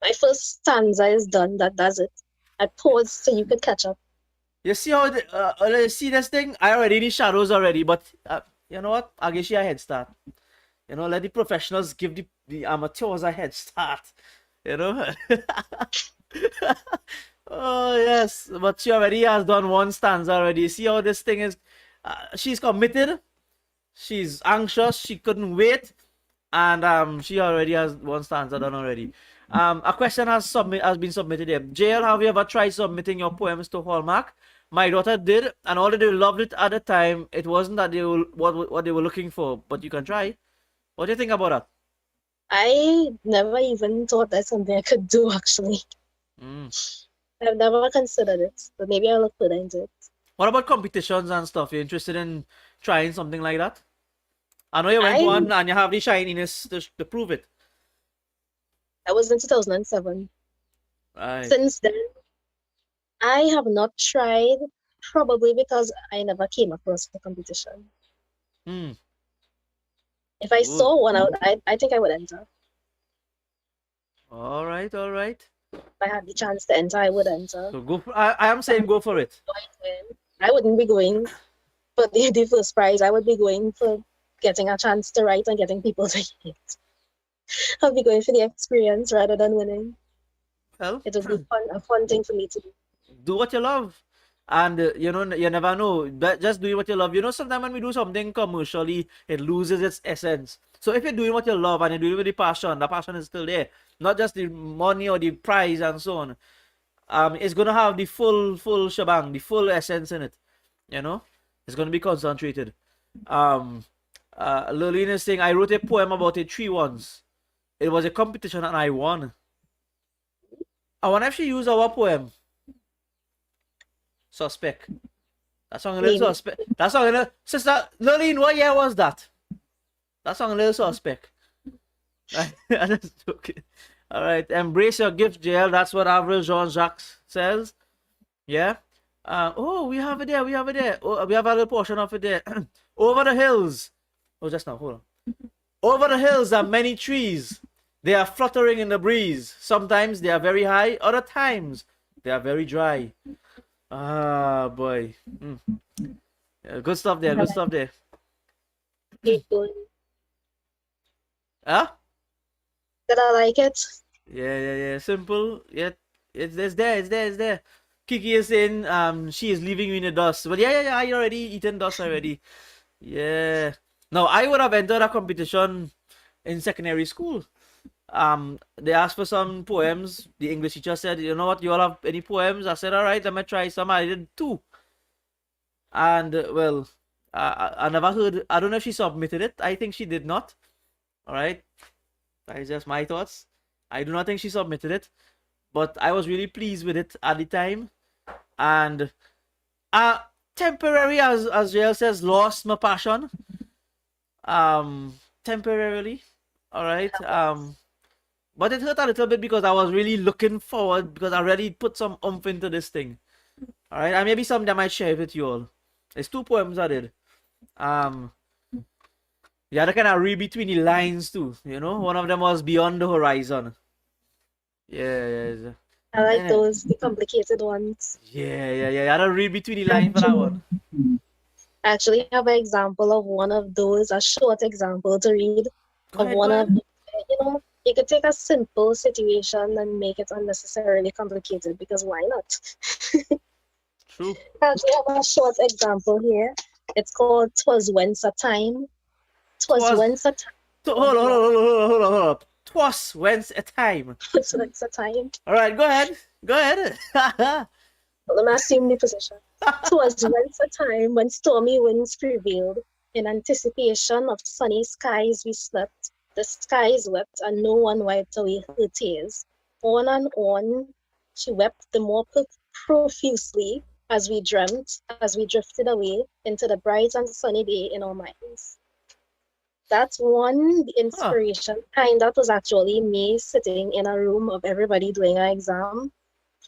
[SPEAKER 5] My first stanza is done. That does it. I paused so you could catch up.
[SPEAKER 2] You see how see this thing? I already in the shadows already, but you know what? I'll give you a head start. You know, let the professionals give the amateurs a head start. You know. Oh yes, but she already has done one stanza already. See how this thing is. She's committed. She's anxious. She couldn't wait, and she already has one stanza done already. A question has been submitted here. Jael, have you ever tried submitting your poems to Hallmark? My daughter did, and although they loved it at the time, it wasn't that they were what they were looking for. But you can try. What do you think about that?
[SPEAKER 5] I never even thought that's something I could do, actually. I've never considered it, but maybe I'll look further into it.
[SPEAKER 2] What about competitions and stuff? You interested in trying something like that? I know you went
[SPEAKER 5] I-
[SPEAKER 2] one and you have the shininess to prove it.
[SPEAKER 5] That was in 2007.
[SPEAKER 2] Right.
[SPEAKER 5] Since then, I have not tried, probably because I never came across the competition.
[SPEAKER 2] Hmm.
[SPEAKER 5] If I saw one, I think I would enter.
[SPEAKER 2] All right, all right.
[SPEAKER 5] If I had the chance to enter, I would enter.
[SPEAKER 2] So go. I am saying go for it.
[SPEAKER 5] I wouldn't be going for the first prize. I would be going for getting a chance to write and getting people to hit. I'll be going for the experience rather than winning.
[SPEAKER 2] Well,
[SPEAKER 5] It would be a fun thing for me to do.
[SPEAKER 2] do what you love, and you know you never know. But just do what you love. You know, sometimes when we do something commercially, it loses its essence. So if you're doing what you love and you're doing it with the passion is still there. Not just the money or the prize and so on. It's gonna have the full shebang, the full essence in it. You know, it's gonna be concentrated. Lillian is saying I wrote a poem about a tree once. It was a competition and I won. I wonder if she used our poem. Suspect. That song a little
[SPEAKER 5] Maybe.
[SPEAKER 2] suspect. That song a little... Sister Lillian, what year was that? That song a little suspect. I'm just joking. Alright, embrace your gift, Jael. That's what Avril Jean-Jacques says. Yeah. Oh, we have it there. We have it there. Oh, we have a little portion of it there. Over the hills. Oh, just now. Hold on. Over the hills are many trees. They are fluttering in the breeze. Sometimes they are very high. Other times they are very dry. Ah, boy. Yeah, good stuff there. Good stuff there.
[SPEAKER 5] Keep going.
[SPEAKER 2] Huh?
[SPEAKER 5] Did I like it?
[SPEAKER 2] Yeah. Simple. Yeah, it's there. Kiki is saying she is leaving you in the dust. But yeah. I already eaten dust already. Yeah. Now I would have entered a competition in secondary school. They asked for some poems. The English teacher said, you know what, you all have any poems? I said, all right, let me try some. I did 2. And well, I never heard. I don't know if she submitted it. I think she did not. All right. That is just my thoughts. I do not think she submitted it, but I was really pleased with it at the time. And temporary, as Jael says, lost my passion. Temporarily. All right. But it hurt a little bit because I was really looking forward, because I really put some oomph into this thing. All right. And maybe someday I might share it with you all. There's 2 poems I did. Yeah, they kind of read between the lines too. You know, one of them was Beyond the Horizon. Yeah.
[SPEAKER 5] I like those, the complicated ones.
[SPEAKER 2] Yeah. I had to read between the lines for that one.
[SPEAKER 5] I actually have an example of one of those, a short example to read
[SPEAKER 2] Go
[SPEAKER 5] of
[SPEAKER 2] ahead,
[SPEAKER 5] one
[SPEAKER 2] go
[SPEAKER 5] of,
[SPEAKER 2] ahead.
[SPEAKER 5] you know, you could take a simple situation and make it unnecessarily complicated, because why not?
[SPEAKER 2] True.
[SPEAKER 5] I actually have a short example here. It's called "'Twas Once a Time." 'Twas
[SPEAKER 2] Twas-
[SPEAKER 5] once a time.
[SPEAKER 2] Hold on. Twas once a time.
[SPEAKER 5] 'Twas once a time.
[SPEAKER 2] All right, go ahead.
[SPEAKER 5] Let me assume the position. 'Twas once a time when stormy winds prevailed. In anticipation of sunny skies we slept. The skies wept and no one wiped away her tears. On and on she wept the more profusely as we dreamt, as we drifted away into the bright and sunny day in our minds. That's one, the inspiration. And that was actually me sitting in a room of everybody doing an exam,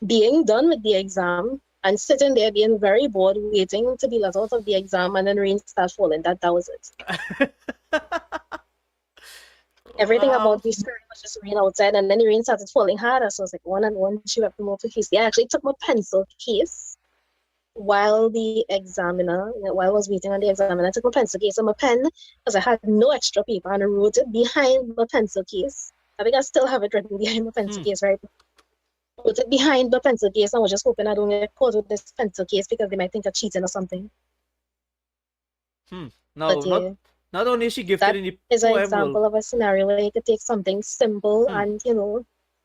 [SPEAKER 5] being done with the exam, and sitting there being very bored, waiting to be let out of the exam, and then rain started falling. That was it. Everything about the story was just rain outside, and then the rain started falling harder. So I was like, one and one, she wept more profusely. I actually took my pencil case, while I was waiting on the examiner, I took my pencil case and my pen, because I had no extra paper, and I wrote it behind my pencil case. I think I still have it written behind my pencil case right now. Put it behind the pencil case, and I was just hoping I don't get caught with this pencil case because they might think I'm cheating or something.
[SPEAKER 2] Now,
[SPEAKER 5] But yeah,
[SPEAKER 2] not only is she
[SPEAKER 5] that
[SPEAKER 2] gifted in the
[SPEAKER 5] is an
[SPEAKER 2] poem
[SPEAKER 5] example
[SPEAKER 2] world,
[SPEAKER 5] of a scenario where you could take something simple and,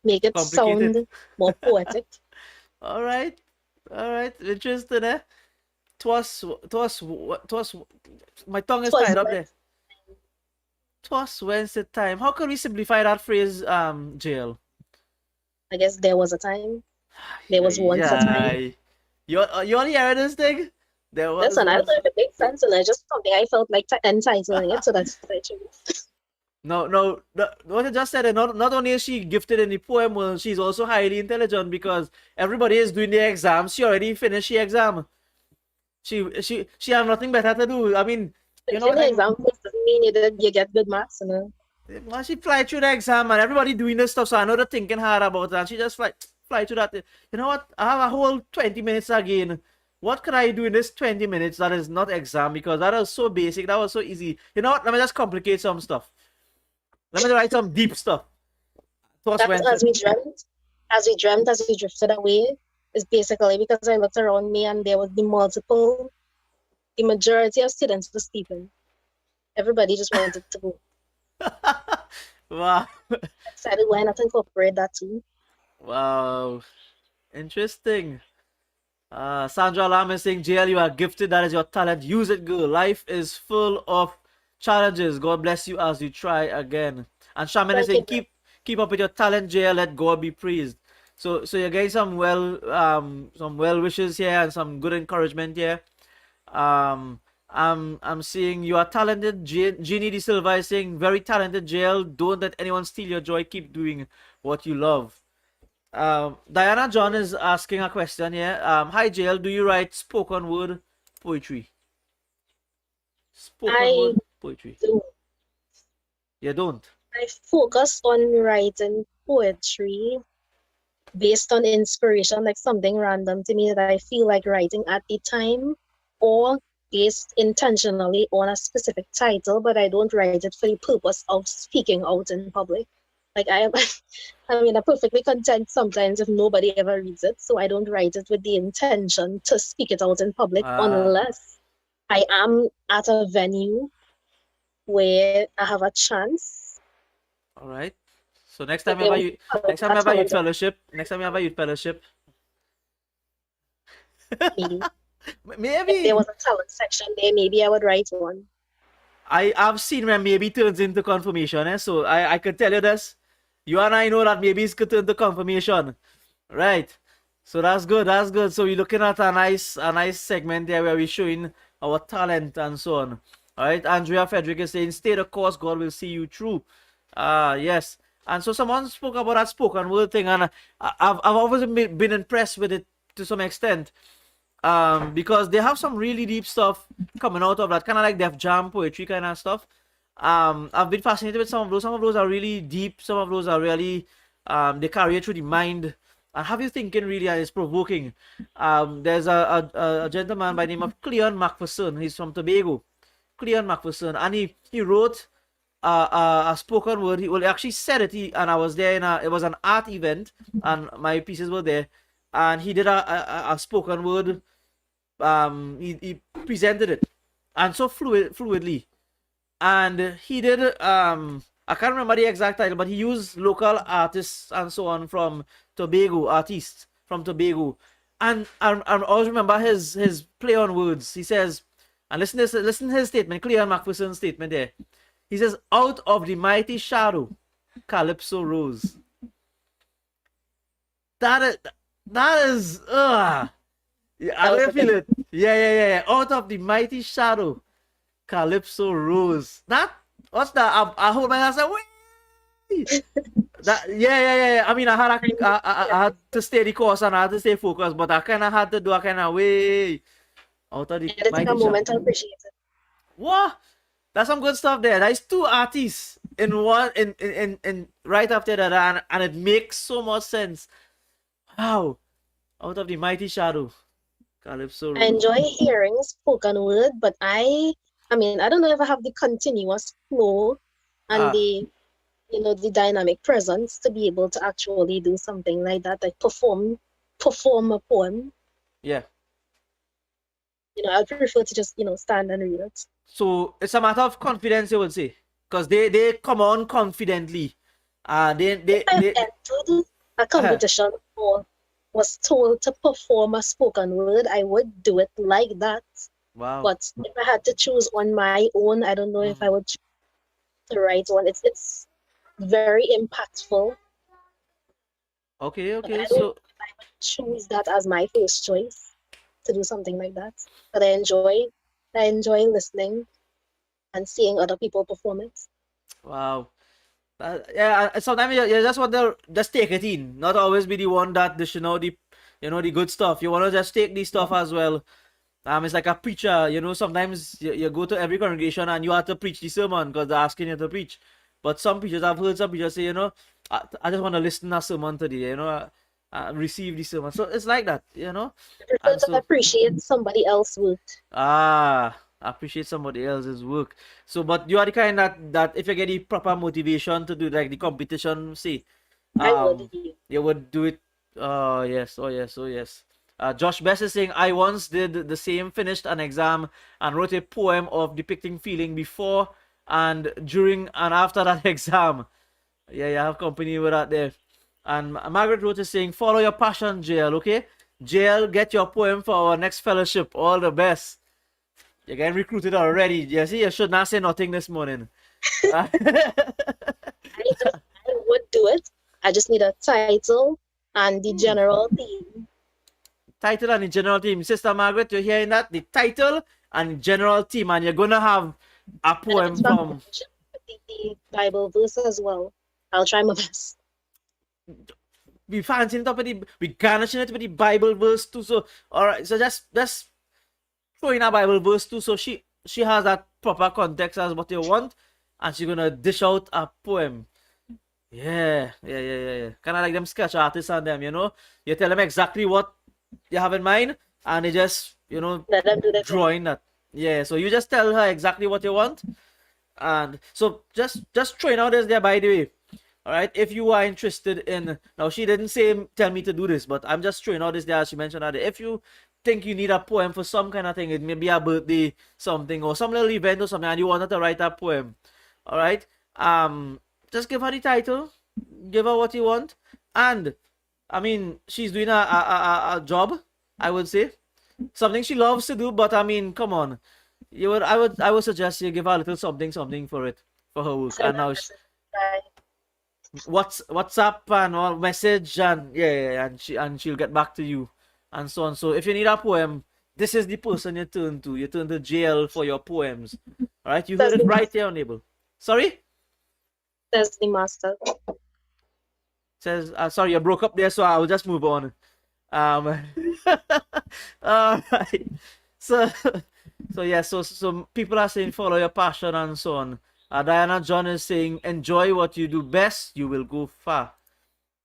[SPEAKER 5] make it
[SPEAKER 2] complicated.
[SPEAKER 5] sound more poetic.
[SPEAKER 2] All right, interesting, eh? Twas, my tongue is
[SPEAKER 5] Twas
[SPEAKER 2] tied up
[SPEAKER 5] when
[SPEAKER 2] there. Twas Wednesday time. How can we simplify that phrase, Jael?
[SPEAKER 5] I guess there was a time. There was once a time.
[SPEAKER 2] Yeah. You only heard this thing? There was
[SPEAKER 5] Listen, I don't
[SPEAKER 2] once.
[SPEAKER 5] know if it makes sense, and I just something I felt like entitling it, so that's what I chose.
[SPEAKER 2] No, what I just said, not only is she gifted in the poem world, she's also highly intelligent because everybody is doing the exam. She already finished the exam. She have nothing better to do. I mean, you know
[SPEAKER 5] In
[SPEAKER 2] what
[SPEAKER 5] the
[SPEAKER 2] I
[SPEAKER 5] exam doesn't mean you get good marks,
[SPEAKER 2] well, she fly through the exam and everybody doing this stuff, so I know they're thinking hard about it, and she just fly through that. You know what? I have a whole 20 minutes again. What can I do in this 20 minutes that is not exam? Because that was so basic, that was so easy. You know what? Let me just complicate some stuff. Let me write some deep stuff.
[SPEAKER 5] That's as we dreamt, as we drifted away, is basically because I looked around me and there was the majority of students were sleeping. Everybody just wanted to go.
[SPEAKER 2] Wow.
[SPEAKER 5] I decided why not incorporate that too.
[SPEAKER 2] Wow. Interesting. Sandra Lam is saying, JL, you are gifted. That is your talent. Use it, girl. Life is full of challenges. God bless you as you try again. And Shaman is saying, keep up with your talent, JL. Let God be praised. So you're getting some well wishes here and some good encouragement here. I'm seeing you are talented. Jeannie De Silva is saying, very talented, JL. Don't let anyone steal your joy. Keep doing what you love. Diana John is asking a question here. Hi, JL. Do you write spoken word poetry? Spoken word poetry. You don't?
[SPEAKER 5] I focus on writing poetry based on inspiration, like something random to me that I feel like writing at the time, or based intentionally on a specific title, but I don't write it for the purpose of speaking out in public. Like I'm perfectly content sometimes if nobody ever reads it, so I don't write it with the intention to speak it out in public unless I am at a venue where I have a chance.
[SPEAKER 2] All right. So next time you have a youth fellowship. Maybe.
[SPEAKER 5] If there was a talent section there, maybe I would write one.
[SPEAKER 2] I've seen when maybe turns into confirmation, eh? So I could tell you this. You and I know that maybe it's could turn to confirmation. Right. So that's good. So we're looking at a nice segment there where we're showing our talent and so on. Alright, Andrea Frederick is saying, stay the course, God will see you through. Yes. And so someone spoke about that spoken word thing, and I've always been impressed with it to some extent. Because they have some really deep stuff coming out of that, kind of like Def Jam poetry kind of stuff. I've been fascinated with some of those. Some of those are really deep. Some of those are really, they carry it through the mind and have you thinking really, and it's provoking. There's a gentleman by the name of Cleon McPherson. He's from Tobago. Cleon McPherson, and he wrote a spoken word. He actually said it, and I was there it was an art event, and my pieces were there, and he did a spoken word. He presented it, and so fluidly, and he did I can't remember the exact title, but he used local artists and so on from Tobago, artists from Tobago, and I always remember his play on words. He says, and listen to his statement, Cleon McPherson's statement there. He says, out of the mighty shadow, Calypso rose. That is I don't feel it. Yeah. Out of the mighty shadow, Calypso rose. What's that? I hold my hands and wait. Yeah. I mean, I had to stay the course and I had to stay focused, but I kind of had to do a kind of way. Out of the
[SPEAKER 5] take a moment to appreciate it.
[SPEAKER 2] What? That's some good stuff there. There's two artists in one in right after that, and it makes so much sense. Wow. Out of the mighty shadow, Calypso.
[SPEAKER 5] I enjoy hearing spoken word, but I mean, I don't know if I have the continuous flow and
[SPEAKER 2] Ah,
[SPEAKER 5] the dynamic presence to be able to actually do something like that, like perform a poem.
[SPEAKER 2] yeah.
[SPEAKER 5] I prefer to just, stand and read it.
[SPEAKER 2] So it's a matter of confidence, you would say, because they come on confidently.
[SPEAKER 5] If I've entered a
[SPEAKER 2] uh,
[SPEAKER 5] competition or was told to perform a spoken word, I would do it like that.
[SPEAKER 2] wow.
[SPEAKER 5] But if I had to choose on my own, I don't know if I
[SPEAKER 2] Mhm.
[SPEAKER 5] would choose the right one. It's very impactful,
[SPEAKER 2] Okay,
[SPEAKER 5] but
[SPEAKER 2] okay.
[SPEAKER 5] I don't know
[SPEAKER 2] So
[SPEAKER 5] if I would choose that as my first choice to do something like that. But I enjoy listening and seeing other people perform it.
[SPEAKER 2] wow. Yeah, sometimes you just want to just take it in, not always be the one that the the good stuff. You want to just take the stuff as well. It's like a preacher. Sometimes you go to every congregation and you have to preach the sermon because they're asking you to preach. But some preachers, I've heard some preachers say, I just want to listen to a sermon today. Receive the sermon. So it's like that.
[SPEAKER 5] I prefer
[SPEAKER 2] And
[SPEAKER 5] to
[SPEAKER 2] so
[SPEAKER 5] appreciate somebody else's work.
[SPEAKER 2] appreciate somebody else's work. So, but you are the kind that if you get the proper motivation to do like the competition, say,
[SPEAKER 5] I would.
[SPEAKER 2] you would do it. Oh yes, oh yes, oh yes. Josh Best is saying, I once did the same, finished an exam and wrote a poem of depicting feeling before and during and after that exam. Yeah, you have company with that there. And Margaret wrote is saying, follow your passion, Jael, okay? Jael, get your poem for our next fellowship. All the best. You're getting recruited already. You see, you should not say nothing this morning.
[SPEAKER 5] I would do it. I just need a title and the general theme.
[SPEAKER 2] Title and the general theme. Sister Margaret, you're hearing that? The title and general theme. And you're going to have a
[SPEAKER 5] And if
[SPEAKER 2] poem
[SPEAKER 5] it's from
[SPEAKER 2] from...
[SPEAKER 5] the Bible verse as well, I'll try my best.
[SPEAKER 2] We fancy it up with the... We garnishing it with the Bible verse too. So, alright. So just throw in a Bible verse too. So she has that proper context as what you want. And she's going to dish out a poem. Yeah. Kind of like them sketch artists and them, You tell them exactly what you have in mind, and they just,
[SPEAKER 5] Let them do their thing.
[SPEAKER 2] drawing that. Yeah, so you just tell her exactly what you want, and so just throwing out this there, by the way. All right, if you are interested in, now she didn't tell me to do this, but I'm just throwing out this there. She mentioned that if you think you need a poem for some kind of thing, it may be a birthday, something, or some little event or something, and you wanted to write a poem. All right, just give her the title, give her what you want, and I mean, she's doing a job, I would say, something she loves to do. But I mean, come on, I would suggest you give her a little something for it, for her work.
[SPEAKER 5] Send
[SPEAKER 2] And
[SPEAKER 5] a
[SPEAKER 2] now
[SPEAKER 5] message. Right.
[SPEAKER 2] WhatsApp and or message, and yeah, and she'll get back to you and so on. So if you need a poem, this is the person you turn to. You turn to Jael for your poems. All right, you heard
[SPEAKER 5] Says
[SPEAKER 2] it
[SPEAKER 5] the
[SPEAKER 2] right
[SPEAKER 5] master.
[SPEAKER 2] there on label. Sorry.
[SPEAKER 5] Says the master.
[SPEAKER 2] Says, sorry, I broke up there, so I'll just move on. Um, all right. So, so people are saying follow your passion and so on. Diana John is saying enjoy what you do best, you will go far.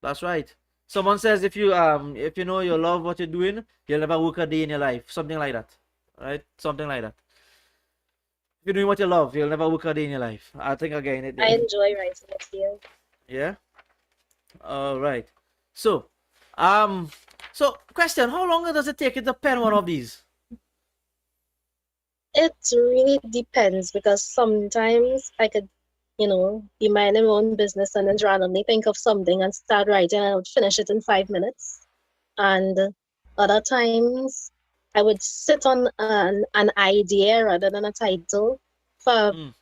[SPEAKER 2] That's right. Someone says if you know you love what you're doing, you'll never work a day in your life. Something like that, right? Something like that. If you're doing what you love, you'll never work a day in your life. I think again
[SPEAKER 5] I enjoy writing it here.
[SPEAKER 2] yeah. All right. So, question: how long does it take you to pen one of these?
[SPEAKER 5] It really depends because sometimes I could, be minding my own business and then randomly think of something and start writing and I would finish it in 5 minutes. And other times I would sit on an idea rather than a title for
[SPEAKER 2] Mm,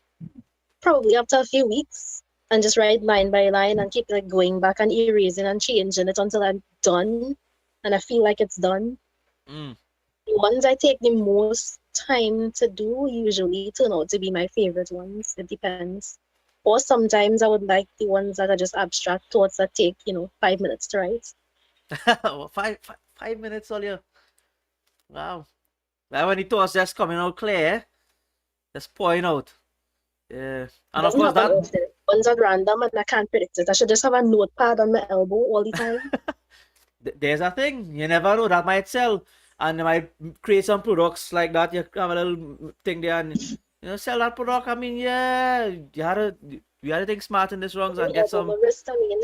[SPEAKER 5] probably up to a few weeks and just write line by line and keep like going back and erasing and changing it until I'm done and I feel like it's done.
[SPEAKER 2] mm.
[SPEAKER 5] The ones I take the most time to do usually turn out to be my favorite ones. It depends. Or sometimes I would like the ones that are just abstract thoughts that take, 5 minutes to write.
[SPEAKER 2] Well, 5 minutes earlier. Wow. That when the thoughts just coming out clear, just pouring out. Yeah.
[SPEAKER 5] It
[SPEAKER 2] And of
[SPEAKER 5] doesn't
[SPEAKER 2] course
[SPEAKER 5] happen
[SPEAKER 2] that
[SPEAKER 5] often. Ones are random and I can't predict it. I should just have a notepad on my elbow all the time.
[SPEAKER 2] there's a thing. You never know, that might sell. and they might create some products like that. You have a little thing there and sell that product. I mean, yeah, you had to think smart in this wrongs and get some
[SPEAKER 5] Wrist, I mean.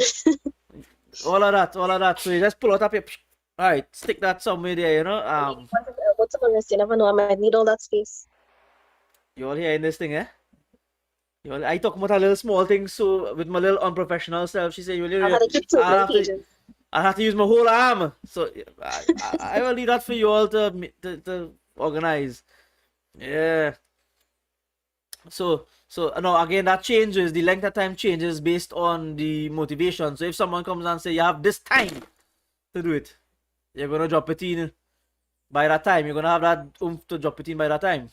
[SPEAKER 2] all of that. So you just pull out a paper. All right, stick that somewhere there.
[SPEAKER 5] What's on wrist? You never know. I might need all that space.
[SPEAKER 2] You all hearing this thing, eh? I talk about a little small thing, so with my little unprofessional self, she said,
[SPEAKER 5] I had to keep two pages.
[SPEAKER 2] I have to use my whole arm. So I will leave that for you all to organize. Yeah. So now again, that changes. The length of time changes based on the motivation. So if someone comes and say you have this time to do it, you're gonna drop it in by that time. You're gonna have that oomph to drop it in by that time.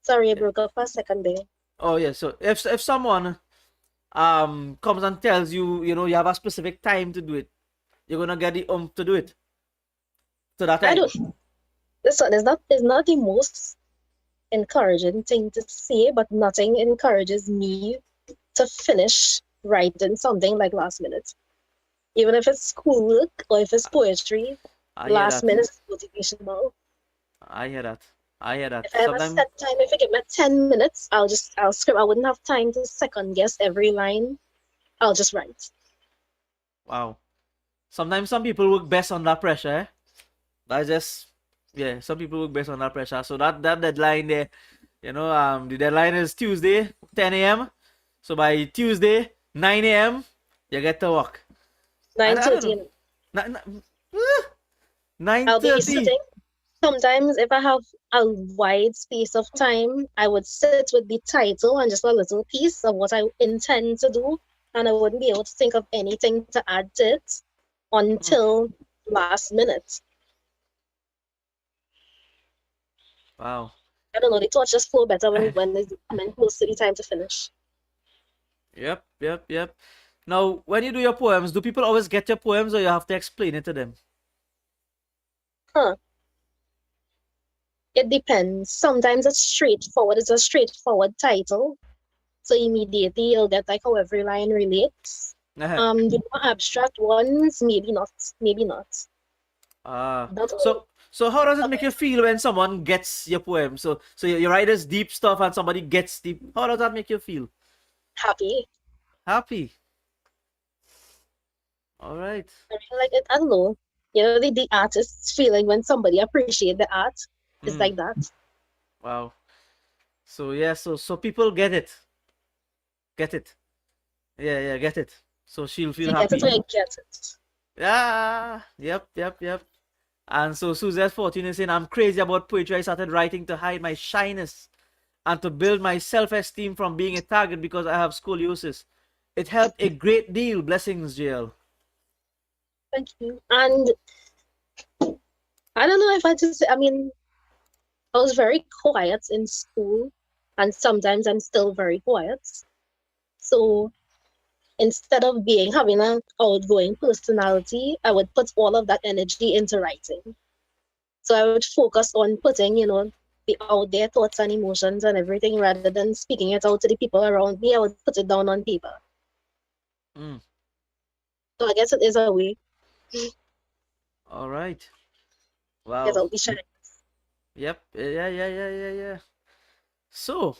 [SPEAKER 5] Sorry, I broke up for a second there.
[SPEAKER 2] Oh yeah. So if someone comes and tells you, you have a specific time to do it, you're gonna get the oomph to do it. So that time.
[SPEAKER 5] I don't. This one is not the most encouraging thing to say, but nothing encourages me to finish writing something like last minute. Even if it's schoolwork or if it's poetry, last minute is motivational.
[SPEAKER 2] I hear that.
[SPEAKER 5] If I have a set time, if I give me 10 minutes, I'll script. I wouldn't have time to second guess every line. I'll just write.
[SPEAKER 2] Wow. Sometimes some people work best on that pressure, eh? That's just, yeah, some people work best on that pressure. So that deadline there, the deadline is Tuesday, 10 a.m. So by Tuesday, 9 a.m., you get to work.
[SPEAKER 5] 9:30.
[SPEAKER 2] 9:30.
[SPEAKER 5] I'll be sitting. Sometimes if I have a wide space of time, I would sit with the title and just a little piece of what I intend to do, and I wouldn't be able to think of anything to add to it until last minute.
[SPEAKER 2] Wow.
[SPEAKER 5] I don't know, the thoughts just flow better when it's coming close to the time to finish.
[SPEAKER 2] Yep. Now, when you do your poems, do people always get your poems or you have to explain it to them?
[SPEAKER 5] It depends. Sometimes it's straightforward. It's a straightforward title. So immediately you'll get like how every line relates. The more abstract ones, maybe not.
[SPEAKER 2] So how does it make you feel when someone gets your poem? So you write this deep stuff and somebody gets deep. How does that make you feel?
[SPEAKER 5] Happy.
[SPEAKER 2] All right.
[SPEAKER 5] I mean, like I don't know. The artist's feeling when somebody appreciates the art is like that.
[SPEAKER 2] Wow. So yeah, so people get it. Yeah, get it. So she'll feel happy.
[SPEAKER 5] Get it.
[SPEAKER 2] Yeah. Yep. And so Suzette 14 is saying, I'm crazy about poetry. I started writing to hide my shyness and to build my self-esteem from being a target because I have scoliosis. It helped a great deal. Blessings, Jael.
[SPEAKER 5] Thank you. And I don't know if I just, I mean, I was very quiet in school, and sometimes I'm still very quiet. So instead of having an outgoing personality, I would put all of that energy into writing. So I would focus on putting, the out there thoughts and emotions and everything rather than speaking it out to the people around me. I would put it down on paper. So I guess it is a way.
[SPEAKER 2] All right. Wow.
[SPEAKER 5] Because I'll be shy.
[SPEAKER 2] Yep. Yeah. So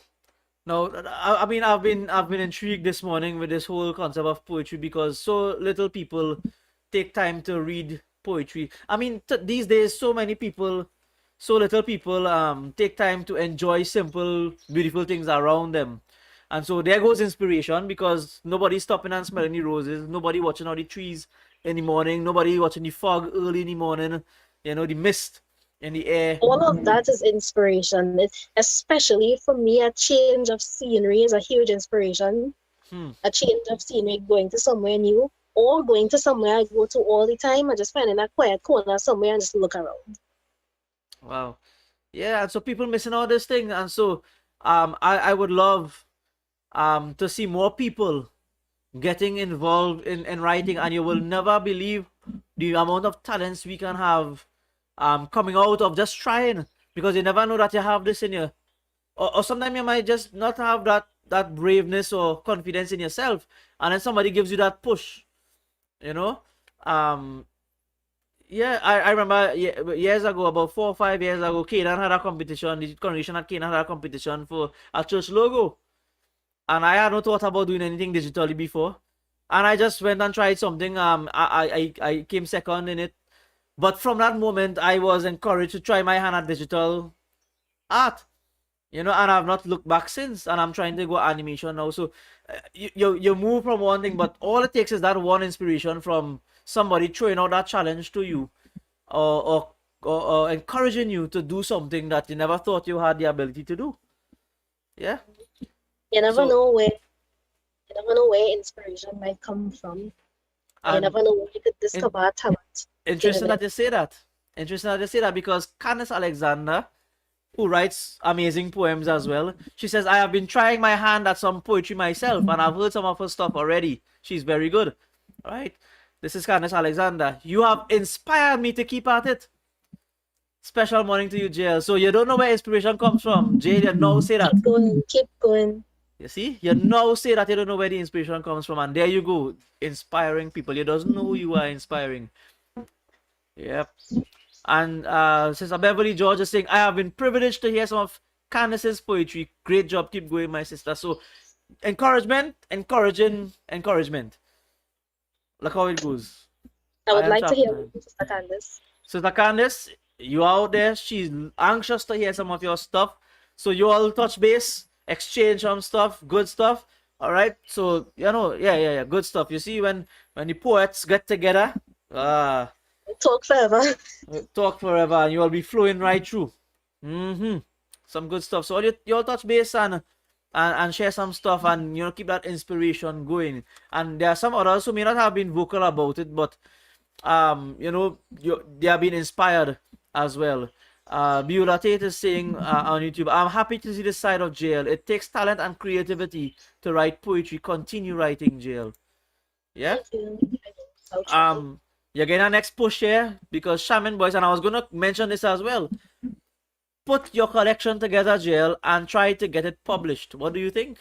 [SPEAKER 2] now, I mean, I've been intrigued this morning with this whole concept of poetry because so little people take time to read poetry. I mean, these days, so little people take time to enjoy simple, beautiful things around them. And so there goes inspiration because nobody's stopping and smelling the roses. Nobody watching all the trees in the morning. Nobody watching the fog early in the morning. The mist in the air.
[SPEAKER 5] All of that is inspiration. Especially for me, a change of scenery is a huge inspiration. A change of scenery, going to somewhere new or going to somewhere I go to all the time. I just find in a quiet corner somewhere and just look around.
[SPEAKER 2] Wow. Yeah, and so people missing all this thing. And so I would love to see more people getting involved in writing, and you will never believe the amount of talents we can have coming out of just trying, because you never know that you have this in you, or sometimes you might just not have that braveness or confidence in yourself, and then somebody gives you that push, Yeah, I remember years ago, about 4 or 5 years ago, Canaan had a competition. The congregation at Canaan had a competition for a church logo. And I had not thought about doing anything digitally before. And I just went and tried something. I came second in it. But from that moment, I was encouraged to try my hand at digital art. And I've not looked back since. And I'm trying to go animation now. So you move from one thing, but all it takes is that one inspiration from somebody throwing out that challenge to you, or encouraging you to do something that you never thought you had the ability to do. Yeah.
[SPEAKER 5] You never
[SPEAKER 2] So
[SPEAKER 5] know where inspiration might come from. You
[SPEAKER 2] and
[SPEAKER 5] never know where you could discover a talent.
[SPEAKER 2] interesting that you say that. Interesting that you say that, because Candace Alexander, who writes amazing poems as well, she says, I have been trying my hand at some poetry myself, and I've heard some of her stuff already. She's very good. All right. This is Candace Alexander. You have inspired me to keep at it. Special morning to you, Jael. So you don't know where inspiration comes from. Jael, you now say that.
[SPEAKER 5] Keep going.
[SPEAKER 2] You see? You now say that you don't know where the inspiration comes from. And there you go. Inspiring people. You doesn't know who you are inspiring. Yep. And Sister Beverly George is saying, I have been privileged to hear some of Candace's poetry. Great job. Keep going, my sister. So encouragement, encouragement. Look how it goes.
[SPEAKER 5] I would like to hear
[SPEAKER 2] Chapman.
[SPEAKER 5] from Sister Candace.
[SPEAKER 2] Sister Candace, you out there? She's anxious to hear some of your stuff. So you all touch base, exchange some stuff, good stuff. All right. So yeah, good stuff. You see, when the poets get together,
[SPEAKER 5] Talk forever.
[SPEAKER 2] talk forever, and you will be flowing right through. Some good stuff. So you all touch base and share some stuff, and keep that inspiration going. And there are some others who may not have been vocal about it, but they have been inspired as well. Beulah Tate is saying on YouTube, I'm happy to see this side of Jael. It takes talent and creativity to write poetry. Continue writing, Jael. Yeah.
[SPEAKER 5] Thank you. I'll try.
[SPEAKER 2] You're getting our next push here, because Shaman Boys, and I was gonna mention this as well. Put your collection together, Jael, and try to get it published. What do you think?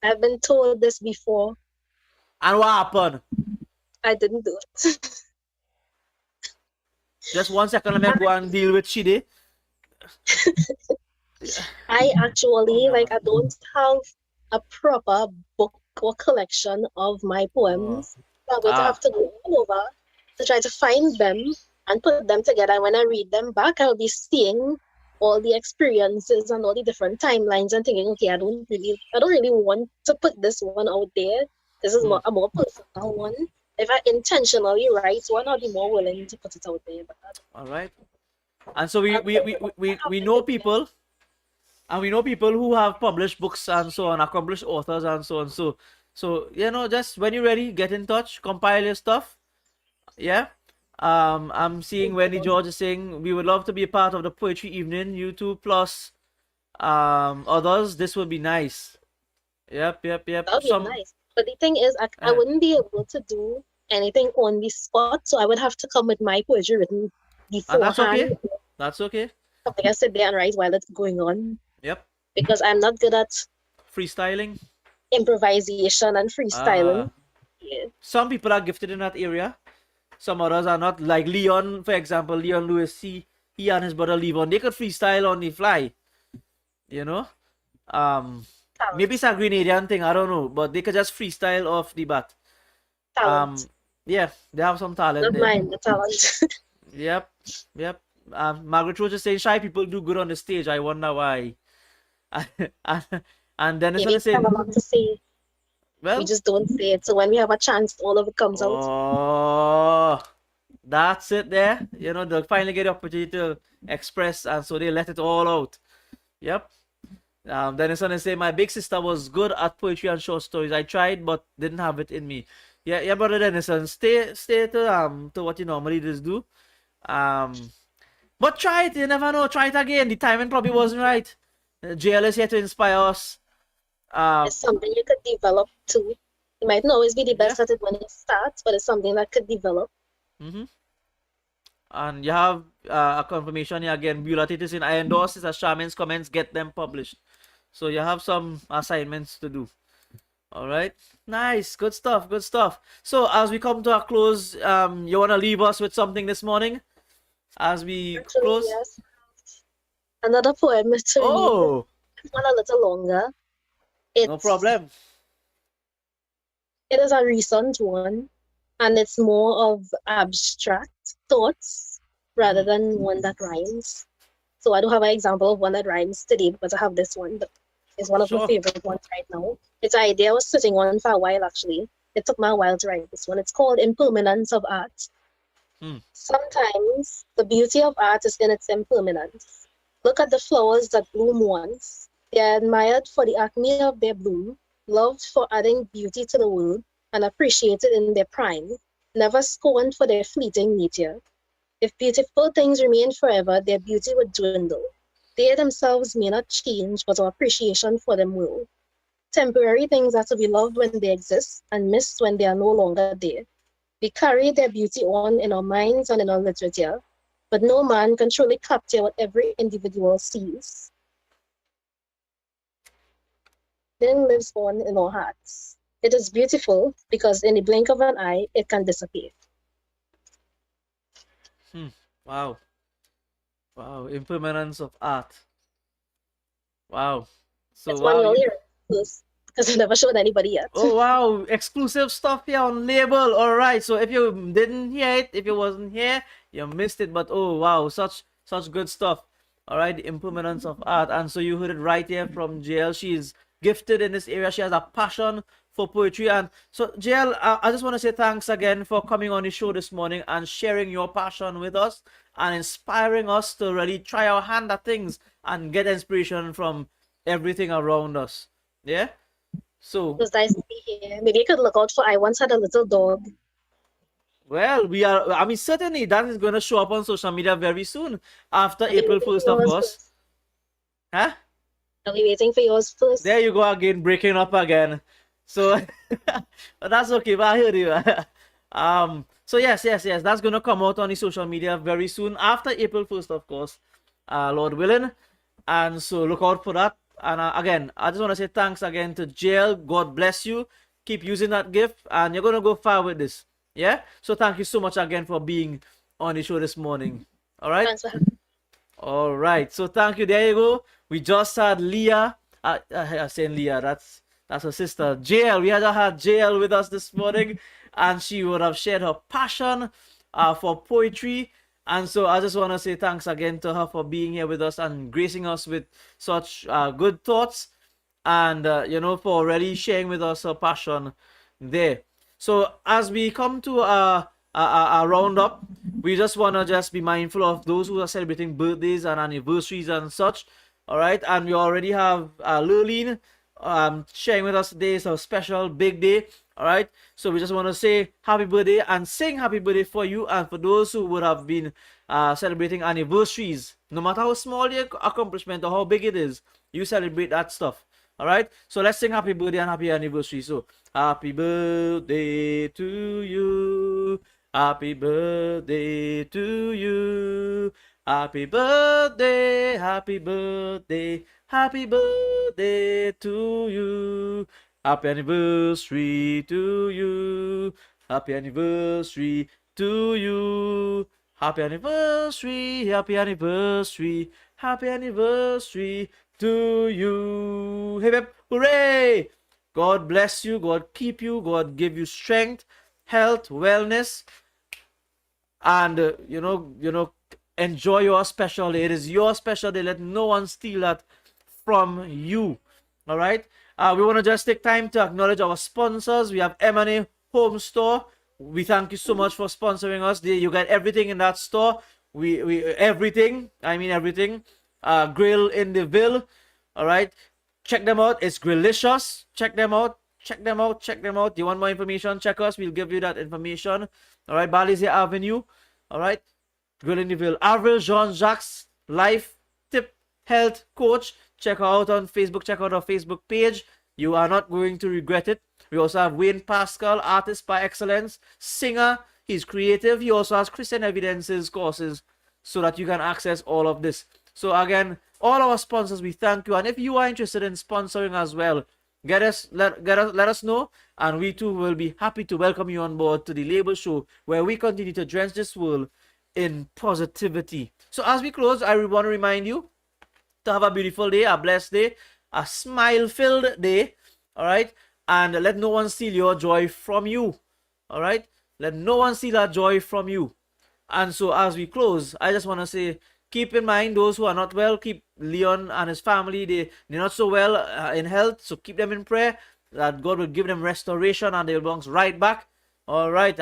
[SPEAKER 5] I've been told this before.
[SPEAKER 2] And what happened?
[SPEAKER 5] I didn't do it.
[SPEAKER 2] Just 1 second, let me go and deal with Shide.
[SPEAKER 5] I actually I don't have a proper book or collection of my poems. So I'm going to have to go all over to try to find them and put them together. When I read them back, I'll be seeing all the experiences and all the different timelines and thinking, okay, I don't really want to put this one out there. This is a more personal one. If I intentionally write one, I'll be more willing to put it out there. But
[SPEAKER 2] all right. And so we know people, and we know people who have published books and so on, accomplished authors and so on. So just when you're ready, get in touch, compile your stuff. Yeah. I'm seeing Wendy George is saying we would love to be a part of the poetry evening. You two plus others. This would be nice. Yep.
[SPEAKER 5] that would be nice. But the thing is, I wouldn't be able to do anything on the spot, so I would have to come with my poetry written beforehand.
[SPEAKER 2] That's okay. That's okay.
[SPEAKER 5] Something I sit there and write while it's going on.
[SPEAKER 2] Yep.
[SPEAKER 5] Because I'm not good at
[SPEAKER 2] freestyling,
[SPEAKER 5] improvisation, and freestyling. Yeah.
[SPEAKER 2] Some people are gifted in that area. Some others are not. Like Leon, for example, Leon Lewis. He and his brother Levon, they could freestyle on the fly. Maybe it's a Grenadian thing, I don't know, but they could just freestyle off the bat.
[SPEAKER 5] Talent.
[SPEAKER 2] Yeah, they have some talent.
[SPEAKER 5] Not
[SPEAKER 2] there.
[SPEAKER 5] mine, the talent.
[SPEAKER 2] Yep. Margaret Roach is saying shy people do good on the stage. I wonder why. And Dennis is saying,
[SPEAKER 5] have a lot to say.
[SPEAKER 2] Well,
[SPEAKER 5] we just don't say it. So when we have a chance, all of it comes out.
[SPEAKER 2] Oh, that's it there. They'll finally get the opportunity to express, and so they let it all out. Yep. Denison is saying, my big sister was good at poetry and short stories. I tried, but didn't have it in me. Yeah, brother Denison, stay to what you normally just do. But try it. You never know. Try it again. The timing probably wasn't right. Jael is here to inspire us.
[SPEAKER 5] It's something you could develop too. You might not always be the best at it when it starts, but it's something that could develop.
[SPEAKER 2] And you have a confirmation here again. Beulah Tate is saying, I endorse this as Charmaine's comments. Get them published. So you have some assignments to do. All right. Nice. Good stuff. Good stuff. So as we come to a close, you want to leave us with something this morning as we
[SPEAKER 5] Actually,
[SPEAKER 2] close?
[SPEAKER 5] yes. Another poem to read.
[SPEAKER 2] Oh,
[SPEAKER 5] This one a little longer.
[SPEAKER 2] no
[SPEAKER 5] It's
[SPEAKER 2] problem.
[SPEAKER 5] it is a recent one, and it's more of abstract thoughts rather than one that rhymes. So I don't have an example of one that rhymes today, but I have this one that is one of my
[SPEAKER 2] Sure.
[SPEAKER 5] favorite ones right now. It's an idea I was sitting on for a while actually. It took me a while to write this one. It's called Impermanence of Art.
[SPEAKER 2] Hmm.
[SPEAKER 5] Sometimes the beauty of art is in its impermanence. Look at the flowers that bloom once. They are admired for the acme of their bloom, loved for adding beauty to the world, and appreciated in their prime, never scorned for their fleeting nature. If beautiful things remain forever, their beauty would dwindle. They themselves may not change, but our appreciation for them will. Temporary things are to be loved when they exist and missed when they are no longer there. We carry their beauty on in our minds and in our literature, but no man can truly capture what every individual sees. Then lives on in our hearts. It is beautiful because in the blink of an eye, it can disappear.
[SPEAKER 2] Wow. Wow. Impermanence of art. Wow. So
[SPEAKER 5] That's one
[SPEAKER 2] wow.
[SPEAKER 5] you'll hear first because I never showed anybody yet.
[SPEAKER 2] Oh wow, exclusive stuff here on Label. All right, so if you didn't hear it, if you wasn't here, you missed it. But oh wow, such good stuff. All right, the impermanence of art, and so you heard it right here from Jael. She is gifted in this area. She has a passion for poetry, and so Jael, I just want to say thanks again for coming on the show this morning and sharing your passion with us and inspiring us to really try our hand at things and get inspiration from everything around us. Yeah. So,
[SPEAKER 5] It was nice to be here. Maybe you could look out for I once had a little dog.
[SPEAKER 2] well, I mean, certainly that is going to show up on social media very soon after
[SPEAKER 5] I'll be
[SPEAKER 2] April
[SPEAKER 5] waiting
[SPEAKER 2] 1st,
[SPEAKER 5] for
[SPEAKER 2] of
[SPEAKER 5] yours
[SPEAKER 2] course.
[SPEAKER 5] first.
[SPEAKER 2] Huh?
[SPEAKER 5] I'll be waiting for yours first.
[SPEAKER 2] There you go again, breaking up again. So, but that's okay, but I heard you. So yes, that's going to come out on the social media very soon after April 1st, of course, Lord willing. And so look out for that. And again, I just want to say thanks again to Jael. God bless you. Keep using that gift, and you're going to go far with this. Yeah? So thank you so much again for being on the show this morning. All right?
[SPEAKER 5] Thanks for having me.
[SPEAKER 2] All right. So thank you. There you go. We just had Leah. Saying Leah, that's her sister. Jael. We had Jael with us this morning, and she would have shared her passion for poetry. And so I just want to say thanks again to her for being here with us and gracing us with such good thoughts, and for already sharing with us her passion there. So as we come to a roundup, we just want to just be mindful of those who are celebrating birthdays and anniversaries and such. All right, and we already have Lurleen sharing with us today. It's a special big day. All right, so we just want to say happy birthday and sing happy birthday for you and for those who would have been celebrating anniversaries. No matter how small your accomplishment or how big it is, you celebrate that stuff. All right, so let's sing happy birthday and happy anniversary. So happy birthday to you, happy birthday to you, happy birthday, happy birthday, happy birthday to you. Happy anniversary to you. Happy anniversary to you. Happy anniversary, happy anniversary, happy anniversary to you. Hip hip, hooray! God bless you, God keep you, God give you strength, health, wellness, and enjoy your special day. It is your special day. Let no one steal that from you. All right. We want to just take time to acknowledge our sponsors. We have M&A Home Store. We thank you so much for sponsoring us. You get everything in that store. We everything. I mean everything. Grill in the Ville. All right. Check them out. It's Grillicious. Check them out. Check them out. Check them out. You want more information? Check us. We'll give you that information. All right. Balizia Avenue. All right. Grill in the Ville. Avril Jean-Jacques Life Tip Health Coach. Check her out on Facebook. Check out our Facebook page. You are not going to regret it. We also have Wayne Pascal, artist by excellence, singer. He's creative. He also has Christian Evidences courses so that you can access all of this. So again, all our sponsors, we thank you. And if you are interested in sponsoring as well, let us know, and we too will be happy to welcome you on board to the Label Show, where we continue to drench this world in positivity. So as we close, I want to remind you to have a beautiful day, a blessed day, a smile-filled day, all right? And let no one steal your joy from you, all right? Let no one steal that joy from you. And so as we close, I just want to say, keep in mind those who are not well. Keep Leon and his family, they're not so well in health, so keep them in prayer that God will give them restoration and they'll bounce right back. All right,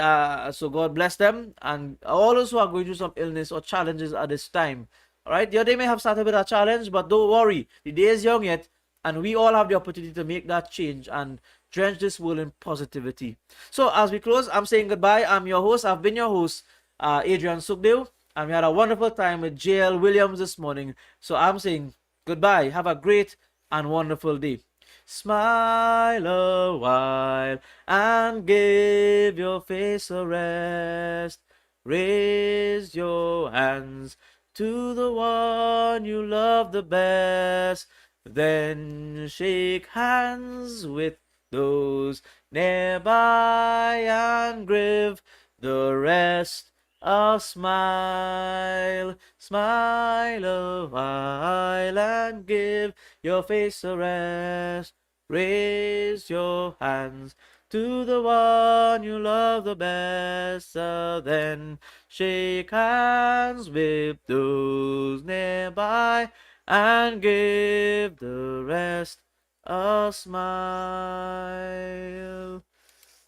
[SPEAKER 2] so God bless them and all those who are going through some illness or challenges at this time. All right, your day may have started with a challenge, but don't worry, the day is young yet, and we all have the opportunity to make that change and drench this world in positivity. So as we close, I'm saying goodbye. I'm your host. I've been your host, Adrian Sugdale, and we had a wonderful time with Jael Williams this morning. So I'm saying goodbye. Have a great and wonderful day. Smile a while and give your face a rest. Raise your hands to the one you love the best. Then shake hands with those nearby and give the rest a smile. Smile a while and give your face a rest. Raise your hands to the one you love the best. Then shake hands with those nearby and give the rest a smile.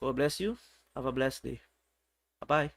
[SPEAKER 2] God bless you. Have a blessed day. Bye-bye.